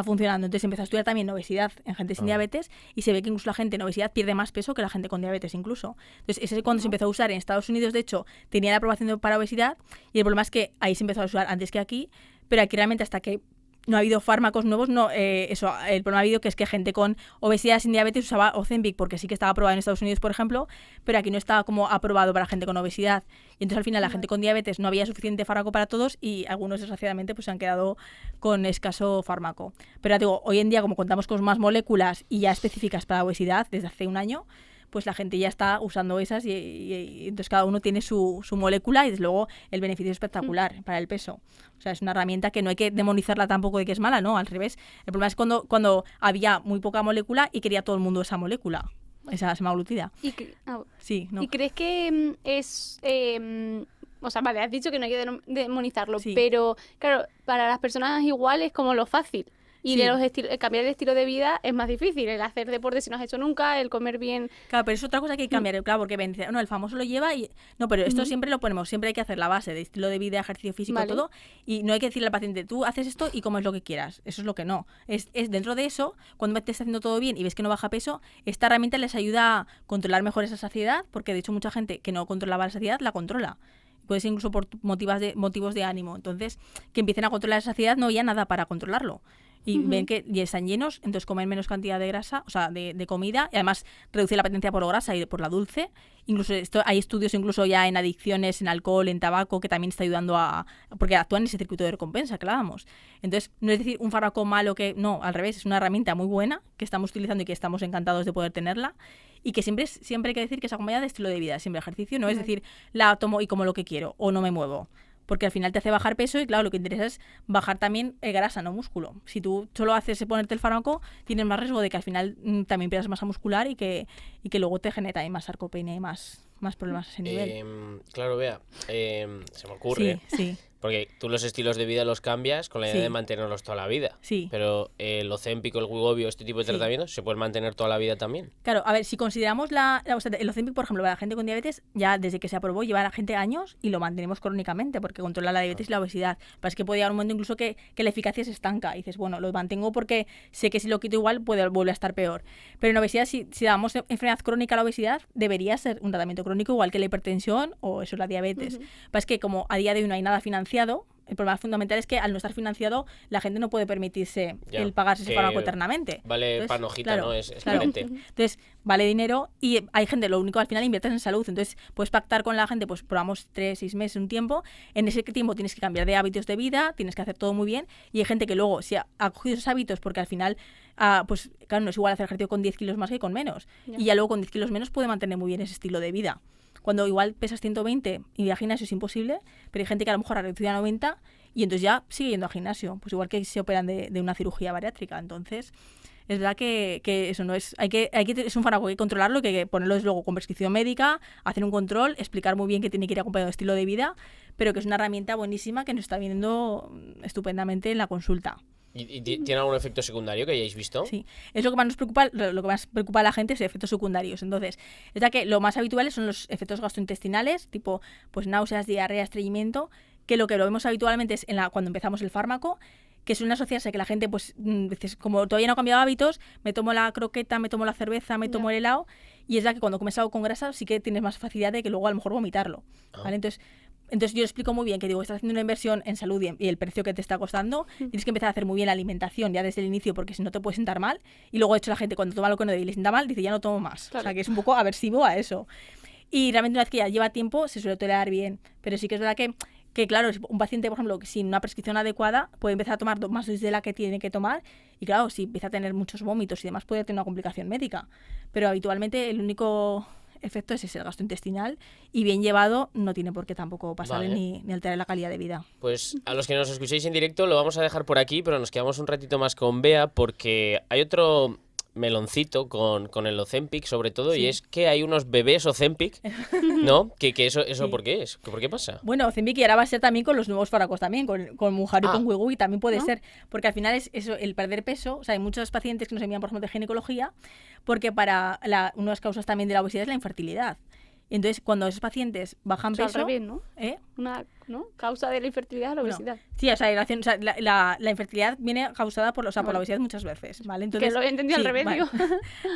funcionando. Entonces empezó a estudiar también obesidad en gente sin diabetes, y se ve que incluso la gente en obesidad pierde más peso que la gente con diabetes incluso. Entonces ese es cuando se empezó a usar en Estados Unidos. De hecho, tenía la aprobación para obesidad, y el problema es que ahí se empezó a usar antes que aquí, pero aquí realmente hasta que no ha habido fármacos nuevos, el problema ha habido que es que gente con obesidad sin diabetes usaba Ozempic porque sí que estaba aprobado en Estados Unidos, por ejemplo, pero aquí no estaba como aprobado para gente con obesidad. Y entonces al final la gente con diabetes no había suficiente fármaco para todos, y algunos desgraciadamente pues se han quedado con escaso fármaco. Pero ya digo, hoy en día, como contamos con más moléculas y ya específicas para obesidad desde hace 1 año, pues la gente ya está usando esas, y entonces cada uno tiene su molécula, y desde luego el beneficio es espectacular para el peso. O sea, es una herramienta que no hay que demonizarla tampoco de que es mala, no, al revés. El problema es cuando había muy poca molécula y quería todo el mundo esa molécula, esa semaglutida. Sí, no. ¿Y crees que o sea, vale, has dicho que no hay que demonizarlo, Sí. pero claro, para las personas igual es como lo fácil. Y Sí. el cambiar de estilo de vida es más difícil. El hacer deporte si no has hecho nunca, el comer bien. Claro, pero es otra cosa que hay que cambiar, claro, porque dice, no, el famoso lo lleva y... No, pero esto siempre lo ponemos, siempre hay que hacer la base de estilo de vida, ejercicio físico, Vale. todo, y no hay que decirle al paciente, tú haces esto y comes lo que quieras. Eso es lo que no. Es dentro de eso, cuando te está haciendo todo bien y ves que no baja peso, esta herramienta les ayuda a controlar mejor esa saciedad, porque de hecho mucha gente que no controlaba la saciedad, la controla. Puede ser incluso por motivos de ánimo. Entonces, que empiecen a controlar la saciedad, no había nada para controlarlo. Y ven que ya están llenos, entonces comen menos cantidad de grasa, o sea, de comida, y además reducir la apetencia por la grasa y por la dulce. Incluso hay estudios incluso ya en adicciones, en alcohol, en tabaco, que también está ayudando porque actúan en ese circuito de recompensa que hablábamos. Entonces, no es decir un fármaco malo que... No, al revés, es una herramienta muy buena que estamos utilizando y que estamos encantados de poder tenerla, y que siempre hay que decir que es acompañada de estilo de vida, siempre ejercicio, no es decir, la tomo y como lo que quiero, o no me muevo. Porque al final te hace bajar peso, y claro, lo que interesa es bajar también grasa, no músculo. Si tú solo haces ponerte el fármaco, tienes más riesgo de que al final también pierdas masa muscular, y que luego te genere también más sarcopenia y más problemas a ese nivel. Claro, Bea, se me ocurre, Sí. porque tú los estilos de vida los cambias con la idea Sí. de mantenerlos toda la vida. Sí. Pero el Ozempic, el Wegovy, este tipo de Sí. tratamientos se pueden mantener toda la vida también. Claro, a ver, si consideramos o sea, el Ozempic, por ejemplo, para la gente con diabetes, ya desde que se aprobó lleva a la gente años, y lo mantenemos crónicamente porque controla la diabetes y la obesidad. Pero es que puede llegar un momento incluso que la eficacia se estanca, y dices, bueno, lo mantengo porque sé que si lo quito igual vuelve a estar peor. Pero en obesidad, si damos enfermedad crónica a la obesidad, debería ser un tratamiento crónico igual que la hipertensión o eso, la diabetes. Pero es que como a día de hoy no hay nada financiado, el problema fundamental es que al no estar financiado, la gente no puede permitirse Ya, el pagarse ese que fármaco eternamente. Vale, Entonces, panojita, claro, ¿no? Es claro. carente. Entonces, vale dinero, y hay gente, lo único al final inviertes en salud. Entonces, puedes pactar con la gente, pues probamos 3-6 meses, un tiempo. En ese tiempo tienes que cambiar de hábitos de vida, tienes que hacer todo muy bien. Y hay gente que luego, si ha cogido esos hábitos, porque al final, pues claro, no es igual hacer ejercicio con 10 kilos más que con menos. Ya. Y ya luego con 10 kilos menos puede mantener muy bien ese estilo de vida. Cuando igual pesas 120 y ir al gimnasio es imposible, pero hay gente que a lo mejor ha reducido a 90 y entonces ya sigue yendo al gimnasio. Pues igual que se operan de una cirugía bariátrica. Entonces, es verdad que eso no es... es un fármaco, hay que controlarlo, que hay que ponerlo luego con prescripción médica, hacer un control, explicar muy bien que tiene que ir acompañado de estilo de vida, pero que es una herramienta buenísima que nos está viendo estupendamente en la consulta. ¿Y tiene algún efecto secundario que hayáis visto? Sí, es lo que más nos preocupa, lo que más preocupa a la gente es efectos secundarios. Entonces, es verdad que lo más habituales son los efectos gastrointestinales, tipo pues náuseas, diarrea, estreñimiento, que lo vemos habitualmente es cuando empezamos el fármaco, que suele asociarse a que la gente, pues, dices, como todavía no ha cambiado hábitos, me tomo la croqueta, me tomo la cerveza, me tomo el helado, y es la que cuando comes algo con grasa sí que tienes más facilidad de que luego a lo mejor vomitarlo, ¿vale? Entonces yo explico muy bien que digo, estás haciendo una inversión en salud y el precio que te está costando, tienes que empezar a hacer muy bien la alimentación ya desde el inicio porque si no te puede sentar mal, y luego de hecho la gente cuando toma lo que no debe y le sienta mal, dice ya no tomo más, o sea que es un poco aversivo a eso. Y realmente una vez que ya lleva tiempo se suele tolerar bien, pero sí que es verdad que claro, un paciente, por ejemplo, sin una prescripción adecuada puede empezar a tomar más dosis de la que tiene que tomar y claro, si empieza a tener muchos vómitos y demás puede tener una complicación médica. Pero habitualmente el único efecto es ese, el gastrointestinal, y bien llevado no tiene por qué tampoco pasarle ni alterar la calidad de vida. Pues a los que nos escuchéis en directo lo vamos a dejar por aquí, pero nos quedamos un ratito más con Bea porque hay otro meloncito con el Ozempic sobre todo, y es que hay unos bebés Ozempic, ¿no? que eso ¿por qué es? ¿Por qué pasa? Bueno, Ozempic y ahora va a ser también con los nuevos fármacos también, con Mounjaro y con Wegovy también puede ser, porque al final es eso, el perder peso. O sea, hay muchos pacientes que nos envían, por ejemplo, de ginecología, porque una de las causas también de la obesidad es la infertilidad. Entonces, cuando esos pacientes bajan peso... Al revés, ¿no? Una causa de la infertilidad es la obesidad. Sí, o sea, la infertilidad viene causada por la obesidad muchas veces, ¿vale? Entonces, que lo he entendido al revés, digo.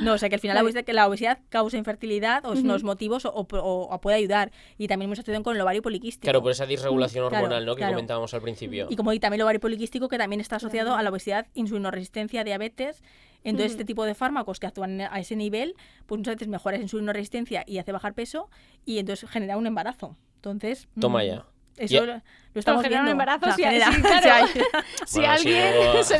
No, o sea, que al final la obesidad causa infertilidad o son los motivos o puede ayudar. Y también mucha situación con el ovario poliquístico. Claro, por esa disregulación hormonal, ¿no? Que comentábamos al principio. Y como también el ovario poliquístico, que también está asociado a la obesidad, insulinoresistencia, diabetes. Entonces, este tipo de fármacos que actúan a ese nivel, pues muchas veces mejora esa insulinoresistencia y hace bajar peso y entonces genera un embarazo. Entonces, toma ya. Eso lo estamos viendo. Un embarazo, o sea, claro. Si Bueno, alguien luego... se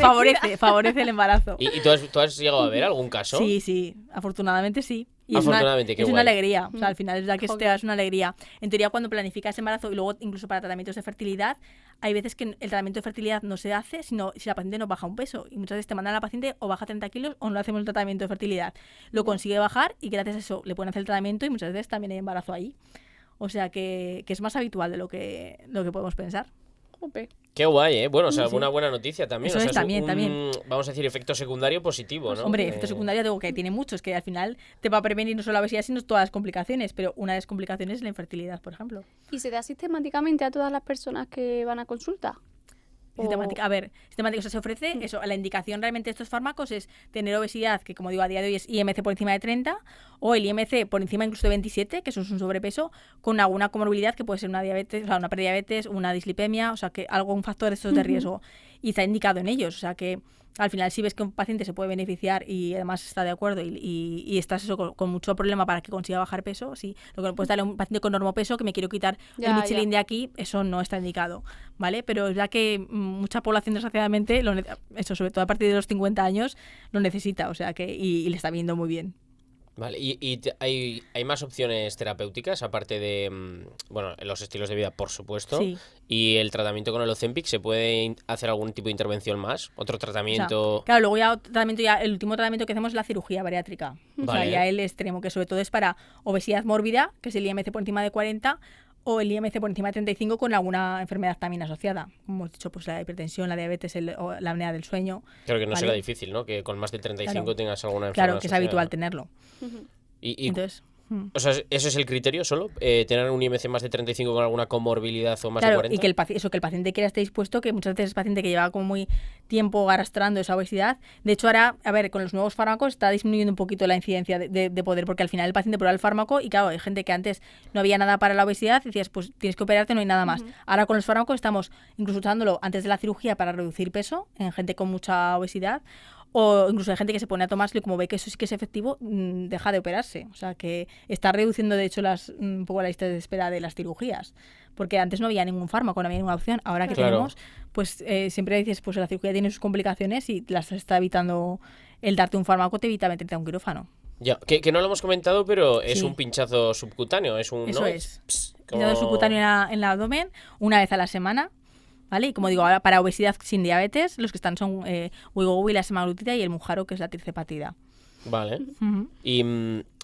favorece el embarazo. ¿Y tú has llegado a ver algún caso? Sí, afortunadamente sí. Y afortunadamente, es una alegría. O sea, al final es verdad que es una alegría. En teoría, cuando planificas embarazo y luego incluso para tratamientos de fertilidad, hay veces que el tratamiento de fertilidad no se hace sino si la paciente no baja un peso. Y muchas veces te mandan a la paciente o baja 30 kilos o no hacemos el tratamiento de fertilidad. Lo consigue bajar y gracias a eso le pueden hacer el tratamiento y muchas veces también hay embarazo ahí. O sea que es más habitual de lo que podemos pensar. Jope. Qué guay, ¿eh? Bueno, o sea, una buena noticia también. Eso o sea, es también. Vamos a decir, efecto secundario positivo, ¿no? Hombre, efecto secundario digo que tiene muchos, que al final te va a prevenir no solo la obesidad, sino todas las complicaciones, pero una de las complicaciones es la infertilidad, por ejemplo. ¿Y se da sistemáticamente a todas las personas que van a consulta? Sistemática, o sea, se ofrece eso, la indicación realmente de estos fármacos es tener obesidad, que como digo a día de hoy es IMC por encima de 30, o el IMC por encima incluso de 27, que eso es un sobrepeso, con alguna comorbilidad que puede ser una diabetes, o sea, una prediabetes, una dislipemia, o sea, que algún factor de estos de riesgo, y está indicado en ellos, o sea que al final si ves que un paciente se puede beneficiar y además está de acuerdo y estás eso con mucho problema para que consiga bajar peso, sí, lo que puedes darle a un paciente con normopeso que me quiero quitar el Michelin de aquí, eso no está indicado, ¿vale? Pero es verdad que mucha población desgraciadamente, eso sobre todo a partir de los 50 años, lo necesita, o sea que y le está viendo muy bien. Vale, ¿y hay más opciones terapéuticas aparte de, bueno, los estilos de vida, por supuesto? Sí. ¿Y el tratamiento con el Ozempic se puede hacer algún tipo de intervención más? ¿Otro tratamiento? O sea, claro, luego el último tratamiento que hacemos es la cirugía bariátrica. Vale. O sea, ya el extremo, que sobre todo es para obesidad mórbida, que es el IMC por encima de 40, o el IMC por encima de 35 con alguna enfermedad también asociada. Como hemos dicho, pues la hipertensión, la diabetes, o la apnea del sueño. Creo que no ¿vale? será difícil, ¿no? Que con más de 35 tengas alguna enfermedad Claro, que es asociada. habitual tenerlo. Entonces... O sea, ¿ese es el criterio solo? ¿Tener un IMC más de 35 con alguna comorbilidad o más de 40? Y que el paciente quiera esté dispuesto, que muchas veces es paciente que lleva como muy tiempo arrastrando esa obesidad. De hecho, ahora, a ver, con los nuevos fármacos está disminuyendo un poquito la incidencia de poder, porque al final el paciente prueba el fármaco y claro, hay gente que antes no había nada para la obesidad y decías, pues tienes que operarte, no hay nada más. Ahora con los fármacos estamos incluso usándolo antes de la cirugía para reducir peso en gente con mucha obesidad. O incluso hay gente que se pone a tomárselo y como ve que eso sí que es efectivo, deja de operarse. O sea, que está reduciendo, de hecho, un poco la lista de espera de las cirugías. Porque antes no había ningún fármaco, no había ninguna opción. Ahora que tenemos, pues siempre dices, pues la cirugía tiene sus complicaciones y las está evitando. El darte un fármaco te evita meterte a un quirófano. Ya, que no lo hemos comentado, pero es un pinchazo subcutáneo. Eso ¿no? Es. Pinchazo subcutáneo en el abdomen, una vez a la semana. ¿Vale? Y como digo, ahora para obesidad sin diabetes, los que están son Wegovy, la semaglutida y el Mounjaro, que es la tircepatida. Vale. ¿Y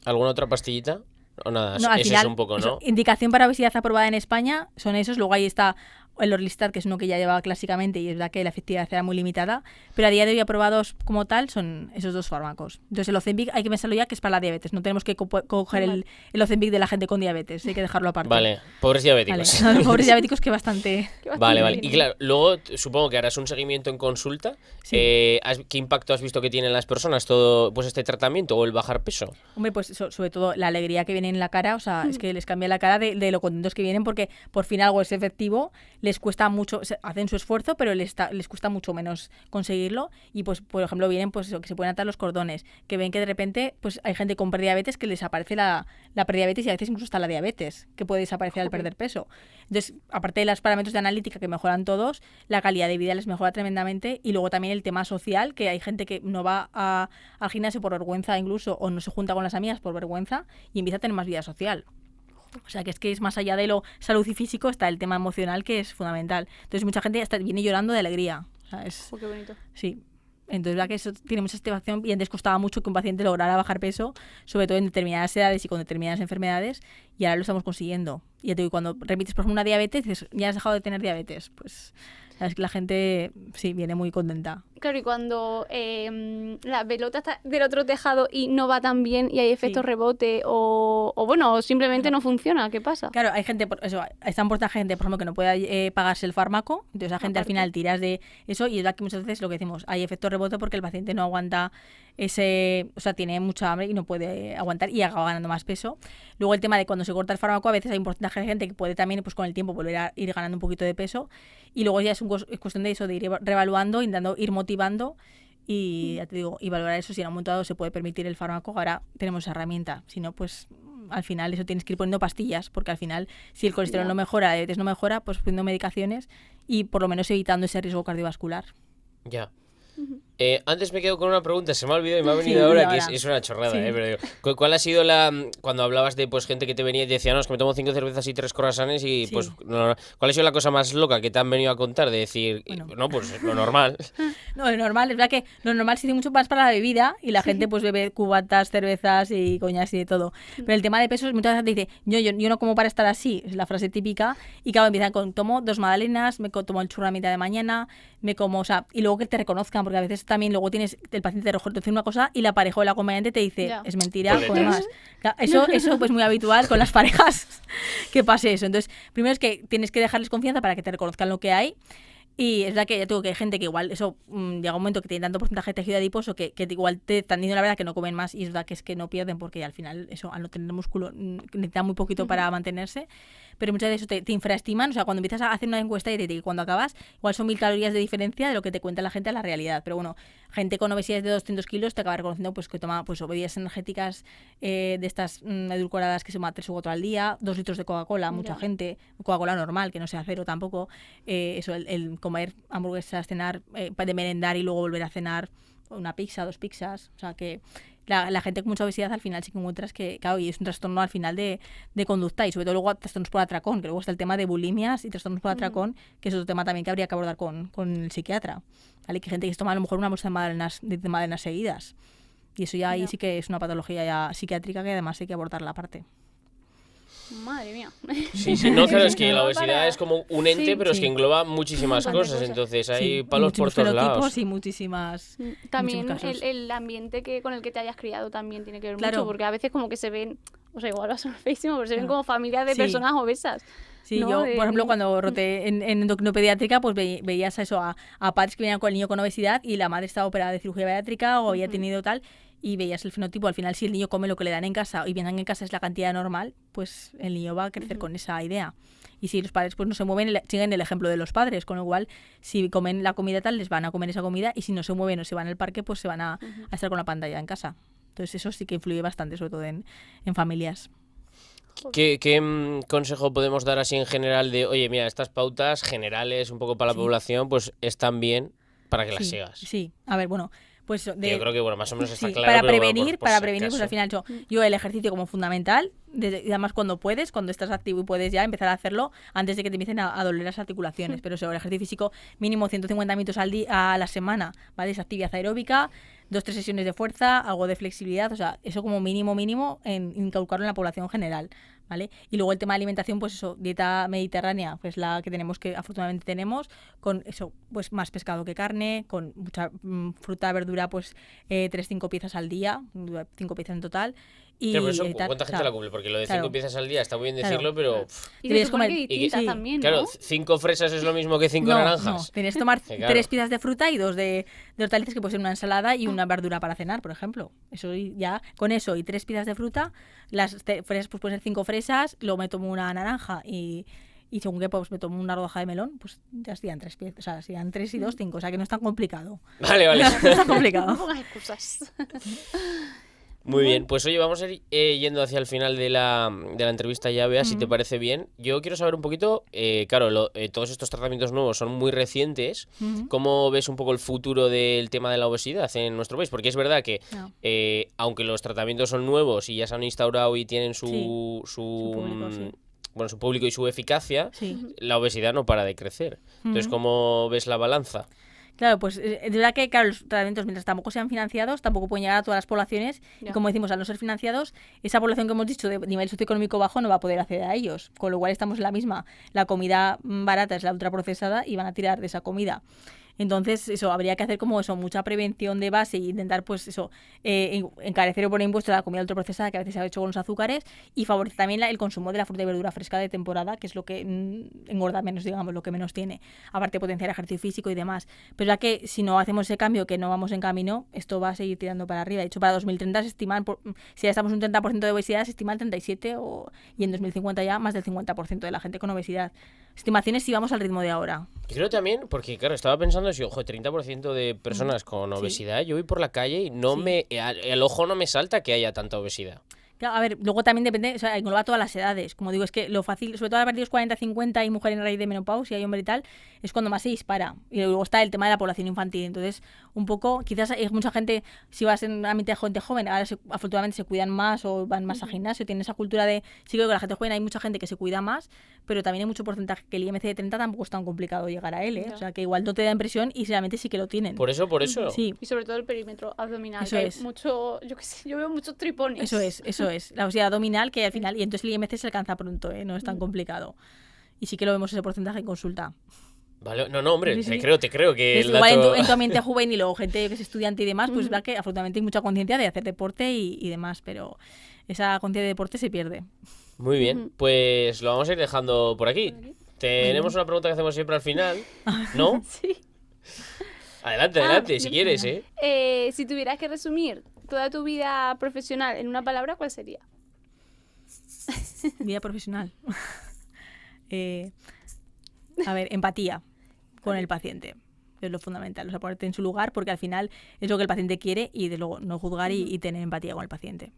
alguna otra pastillita? O nada, no, al final, es un poco, ¿no? Indicación para obesidad aprobada en España son esos. Luego ahí está el Orlistat, que es uno que ya llevaba clásicamente y es verdad que la efectividad era muy limitada, pero a día de hoy aprobados como tal son esos 2 fármacos. Entonces el Ozempic hay que pensarlo ya que es para la diabetes, no tenemos que coger el Ozempic de la gente con diabetes, hay que dejarlo aparte. Vale, pobres diabéticos. Vale. No, pobres diabéticos que bastante... Vale. Y claro, luego supongo que harás un seguimiento en consulta. Sí. ¿Qué impacto has visto que tienen las personas todo pues este tratamiento o el bajar peso? Hombre, pues sobre todo la alegría que viene en la cara, o sea, es que les cambia la cara de lo contentos que vienen porque por fin algo es efectivo, les cuesta mucho, hacen su esfuerzo, pero les cuesta mucho menos conseguirlo y pues, por ejemplo, vienen pues eso, que se pueden atar los cordones, que ven que de repente pues hay gente con prediabetes que les aparece la prediabetes y a veces incluso hasta la diabetes, que puede desaparecer al perder peso. Entonces, aparte de los parámetros de analítica que mejoran todos, la calidad de vida les mejora tremendamente y luego también el tema social, que hay gente que no va al gimnasio por vergüenza incluso o no se junta con las amigas por vergüenza y empieza a tener más vida social. O sea, que es más allá de lo salud y físico, está el tema emocional que es fundamental. Entonces, mucha gente hasta viene llorando de alegría. O sea, Qué bonito. Sí. Entonces, verdad que eso tiene mucha satisfacción y antes costaba mucho que un paciente lograra bajar peso, sobre todo en determinadas edades y con determinadas enfermedades, y ahora lo estamos consiguiendo. Y ya te digo, cuando repites, por ejemplo, una diabetes, dices, ya has dejado de tener diabetes. Pues es que la gente, sí, viene muy contenta. Claro, y cuando la pelota está del otro tejado y no va tan bien y hay efecto rebote o bueno, o simplemente no funciona, ¿qué pasa? Claro, hay gente, está en porcentaje de gente, por ejemplo, que no puede pagarse el fármaco, entonces la gente al final tiras de eso y es verdad que muchas veces lo que decimos, hay efecto rebote porque el paciente no aguanta tiene mucha hambre y no puede aguantar y acaba ganando más peso. Luego el tema de cuando se corta el fármaco, a veces hay un porcentaje de gente que puede también, pues con el tiempo, volver a ir ganando un poquito de peso y luego ya es cuestión de eso, de ir reevaluando, intentando ir motivando y ya te digo, y valorar eso si en un momento dado se puede permitir el fármaco, ahora tenemos esa herramienta, si no pues al final eso tienes que ir poniendo pastillas, porque al final si el colesterol no mejora, la diabetes no mejora, pues poniendo medicaciones y por lo menos evitando ese riesgo cardiovascular. Ya. Antes me quedo con una pregunta, se me ha olvidado y me ha venido ahora, que es una chorrada, sí. Pero digo, ¿cuál ha sido cuando hablabas de pues gente que te venía y te decía, no, es que me tomo 5 cervezas y 3 croissants y pues, no, ¿cuál ha sido la cosa más loca que te han venido a contar? De decir, bueno, no, pues lo normal. No, lo normal, es verdad que lo normal se dice mucho más para la bebida y la gente pues bebe cubatas, cervezas y coñas y de todo. Pero el tema de pesos, muchas veces te dice, yo no como para estar así, es la frase típica, y claro, empiezan con, tomo 2 magdalenas, tomo el churro a mitad de mañana, me como, o sea, y luego que te reconozcan, porque a veces también luego tienes el paciente te dice una cosa y la pareja o el acompañante te dice, es mentira, come más. Eso pues muy habitual con las parejas que pase eso. Entonces, primero es que tienes que dejarles confianza para que te reconozcan lo que hay. Y es verdad que ya tengo que hay gente que igual eso llega un momento que tiene tanto porcentaje de tejido adiposo que igual te están diciendo la verdad que no comen más y es verdad que es que no pierden porque al final eso al no tener músculo necesitan muy poquito para mantenerse, pero muchas veces eso te infraestiman, o sea, cuando empiezas a hacer una encuesta y cuando acabas igual son 1000 calorías de diferencia de lo que te cuenta la gente a la realidad, pero bueno, gente con obesidades de 200 kilos te acaba reconociendo pues que toma pues bebidas energéticas de estas edulcoradas que se toma 3 o 4 al día, 2 litros de Coca-Cola, mucha gente, Coca-Cola normal, que no sea cero tampoco, eso, el comer hamburguesas, cenar, de merendar y luego volver a cenar una pizza, 2 pizzas, o sea que la gente con mucha obesidad al final sí que encuentras que, claro, y es un trastorno al final de conducta y sobre todo luego trastornos por atracón, que luego está el tema de bulimias y trastornos por atracón, que es otro tema también que habría que abordar con el psiquiatra, ¿vale? Que hay gente que se toma a lo mejor una bolsa de magdalenas seguidas y eso ya ahí sí que es una patología ya psiquiátrica que además hay que abordarla aparte. Madre mía. Sí, no, claro, es que la obesidad es como un ente, pero es que engloba muchísimas cosas, entonces hay palos por todos lados. Y muchísimas. También el ambiente con el que te hayas criado también tiene que ver mucho, porque a veces como que se ven, o sea, igual va a sonar feísimo, pero se ven como familias de personas obesas. Sí, ¿no? Yo, por ejemplo, cuando roté en endocrinopediátrica, pues veías eso a padres que venían con el niño con obesidad y la madre estaba operada de cirugía bariátrica o había tenido tal, y veías el fenotipo. Al final, si el niño come lo que le dan en casa y piensan que en casa es la cantidad normal, pues el niño va a crecer con esa idea. Y si los padres pues no se mueven, siguen el ejemplo de los padres, con lo cual, si comen la comida tal, les van a comer esa comida, y si no se mueven o se van al parque, pues se van a estar con la pantalla en casa. Entonces eso sí que influye bastante, sobre todo en familias. ¿Qué consejo podemos dar así en general de, oye, mira, estas pautas generales un poco para la población, pues están bien para que las sigas? Sí, a ver, bueno, pues yo creo que bueno, más o menos está claro. Para prevenir, pues al final yo el ejercicio como fundamental, y además cuando puedes, cuando estás activo y puedes ya empezar a hacerlo antes de que te empiecen a doler las articulaciones, pero el ejercicio físico mínimo 150 minutos a la semana, ¿vale? Esa actividad aeróbica, 2-3 sesiones de fuerza, algo de flexibilidad, o sea, eso como mínimo en inculcarlo en la población general, ¿vale? Y luego el tema de alimentación, pues eso, dieta mediterránea, pues la que tenemos, que afortunadamente tenemos, con eso, pues más pescado que carne, con mucha fruta, verdura, pues 3-5 piezas al día, 5 piezas en total. Y Claro, pero eso, tal, ¿cuánta gente la cumple? Porque lo de 5 claro. piezas al día está muy bien Claro. decirlo, pero... Y Debes se supone comer- que distintas sí, también, ¿no? Claro, 5 fresas es lo mismo que 5 No, naranjas. tienes que tomar Que claro. 3 piezas de fruta y 2 de hortalizas, que puede ser una ensalada y una verdura para cenar, por ejemplo. Eso ya, con eso y 3 piezas de fruta, las fresas pues pueden ser 5 fresas, luego me tomo una naranja y según qué, pues me tomo una rodaja de melón, pues ya serían 3 piezas, o sea, serían 3 y 2, 5, o sea que no es tan complicado. Vale, vale. No es tan No complicado. pongas excusas. Muy bien, pues oye, vamos a ir yendo hacia el final de la entrevista ya, Bea, si te parece bien. Yo quiero saber un poquito, claro, todos estos tratamientos nuevos son muy recientes. Ujú. ¿Cómo ves un poco el futuro del tema de la obesidad en nuestro país? Porque es verdad que, No. aunque los tratamientos son nuevos y ya se han instaurado y tienen su público, sí. bueno, su público y su eficacia, Sí. la obesidad no para de crecer. Entonces, Ujú. ¿cómo ves la balanza? Claro, pues es verdad que claro, los tratamientos, mientras tampoco sean financiados, tampoco pueden llegar a todas las poblaciones. Ya. Y como decimos, al no ser financiados, esa población que hemos dicho de nivel socioeconómico bajo no va a poder acceder a ellos. Con lo cual estamos en la misma. La comida barata es la ultraprocesada y van a tirar de esa comida. Entonces, eso, habría que hacer como eso, mucha prevención de base e intentar, pues eso, encarecer o poner impuesto a la comida ultraprocesada, que a veces se ha hecho con los azúcares, y favorecer también el consumo de la fruta y verdura fresca de temporada, que es lo que engorda menos, digamos, lo que menos tiene. Aparte, potenciar ejercicio físico y demás. Pero ya que si no hacemos ese cambio, que no vamos en camino, esto va a seguir tirando para arriba. De hecho, para 2030 se estiman, si ya estamos un 30% de obesidad, se estima el 37%, y en 2050 ya más del 50% de la gente con obesidad. Estimaciones si vamos al ritmo de ahora. Yo creo también, porque claro, estaba pensando si, ojo, 30% de personas con obesidad, yo voy por la calle y no Sí. el ojo no me salta que haya tanta obesidad. Claro, a ver, luego también depende, o sea, engloba todas las edades. Como digo, es que lo fácil, sobre todo a partir de los 40-50 y mujer en raíz de menopausia y hombre y tal, es cuando más se dispara. Y luego está el tema de la población infantil. Entonces, un poco, quizás hay mucha gente, si vas en ambiente de gente joven, ahora afortunadamente se cuidan más o van más al gimnasio, tienen esa cultura de, sí creo que la gente joven hay mucha gente que se cuida más, pero también hay mucho porcentaje que el IMC de 30 tampoco es tan complicado llegar a él, ¿eh? Ya. O sea, que igual no te da impresión y realmente sí que lo tienen. Por eso. Sí. Y sobre todo el perímetro abdominal. Eso que hay es. mucho, yo qué sé, yo veo muchos tripones. Eso es. La obesidad abdominal que al final, y entonces el IMC se alcanza pronto, ¿eh? No es tan complicado. Y sí que lo vemos ese porcentaje en consulta. Vale, no, hombre, Sí, sí. te creo que Es el igual dato... en tu ambiente juvenil o gente que es estudiante y demás, pues verdad que afortunadamente hay mucha conciencia de hacer deporte y demás, pero esa conciencia de deporte se pierde. Muy bien, pues lo vamos a ir dejando por aquí. Por aquí. Tenemos una pregunta que hacemos siempre al final, ¿no? Sí. Adelante, si quieres, ¿eh? Si tuvieras que resumir toda tu vida profesional en una palabra, ¿cuál sería? Vida profesional. A ver, empatía con el paciente. Es lo fundamental, o sea, ponerte en su lugar porque al final es lo que el paciente quiere y de luego no juzgar y tener empatía con el paciente.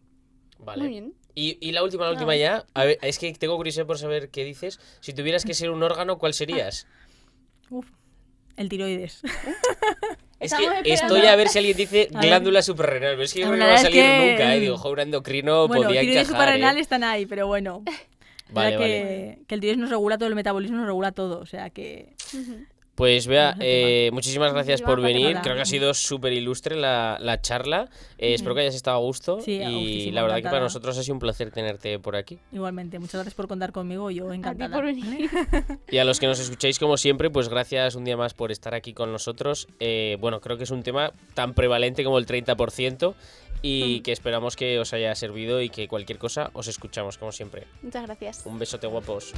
Vale. Muy bien. Y la última ya, a ver, es que tengo curiosidad por saber qué dices. Si tuvieras que ser un órgano, ¿cuál serías? Uf, el tiroides. Es Estamos que esperando. estoy a ver si alguien dice A ver. glándula suprarrenal, pero es que yo La creo que no va a verdad es salir que- nunca, ¿eh? Digo, ojo, un endocrino Bueno, podía tiroides encajar, suprarrenal ¿eh? están ahí, pero bueno. Vale, La vale. que el tiroides nos regula todo, el metabolismo nos regula todo, o sea que... Pues Bea, Vamos al tema. muchísimas gracias Muchísimas por gracias, venir. nada. Creo que ha sido súper ilustre la charla. Espero que hayas estado a gusto. Sí, a y gustísimo, la verdad que para encantada. nosotros ha sido un placer tenerte por aquí. Igualmente, muchas gracias por contar conmigo, yo A ti encantada. por venir. Y a los que nos escucháis como siempre, pues gracias un día más por estar aquí con nosotros. Bueno, creo que es un tema tan prevalente como el 30% y que esperamos que os haya servido y que cualquier cosa os escuchamos como siempre. Muchas gracias. Un besote, guapos.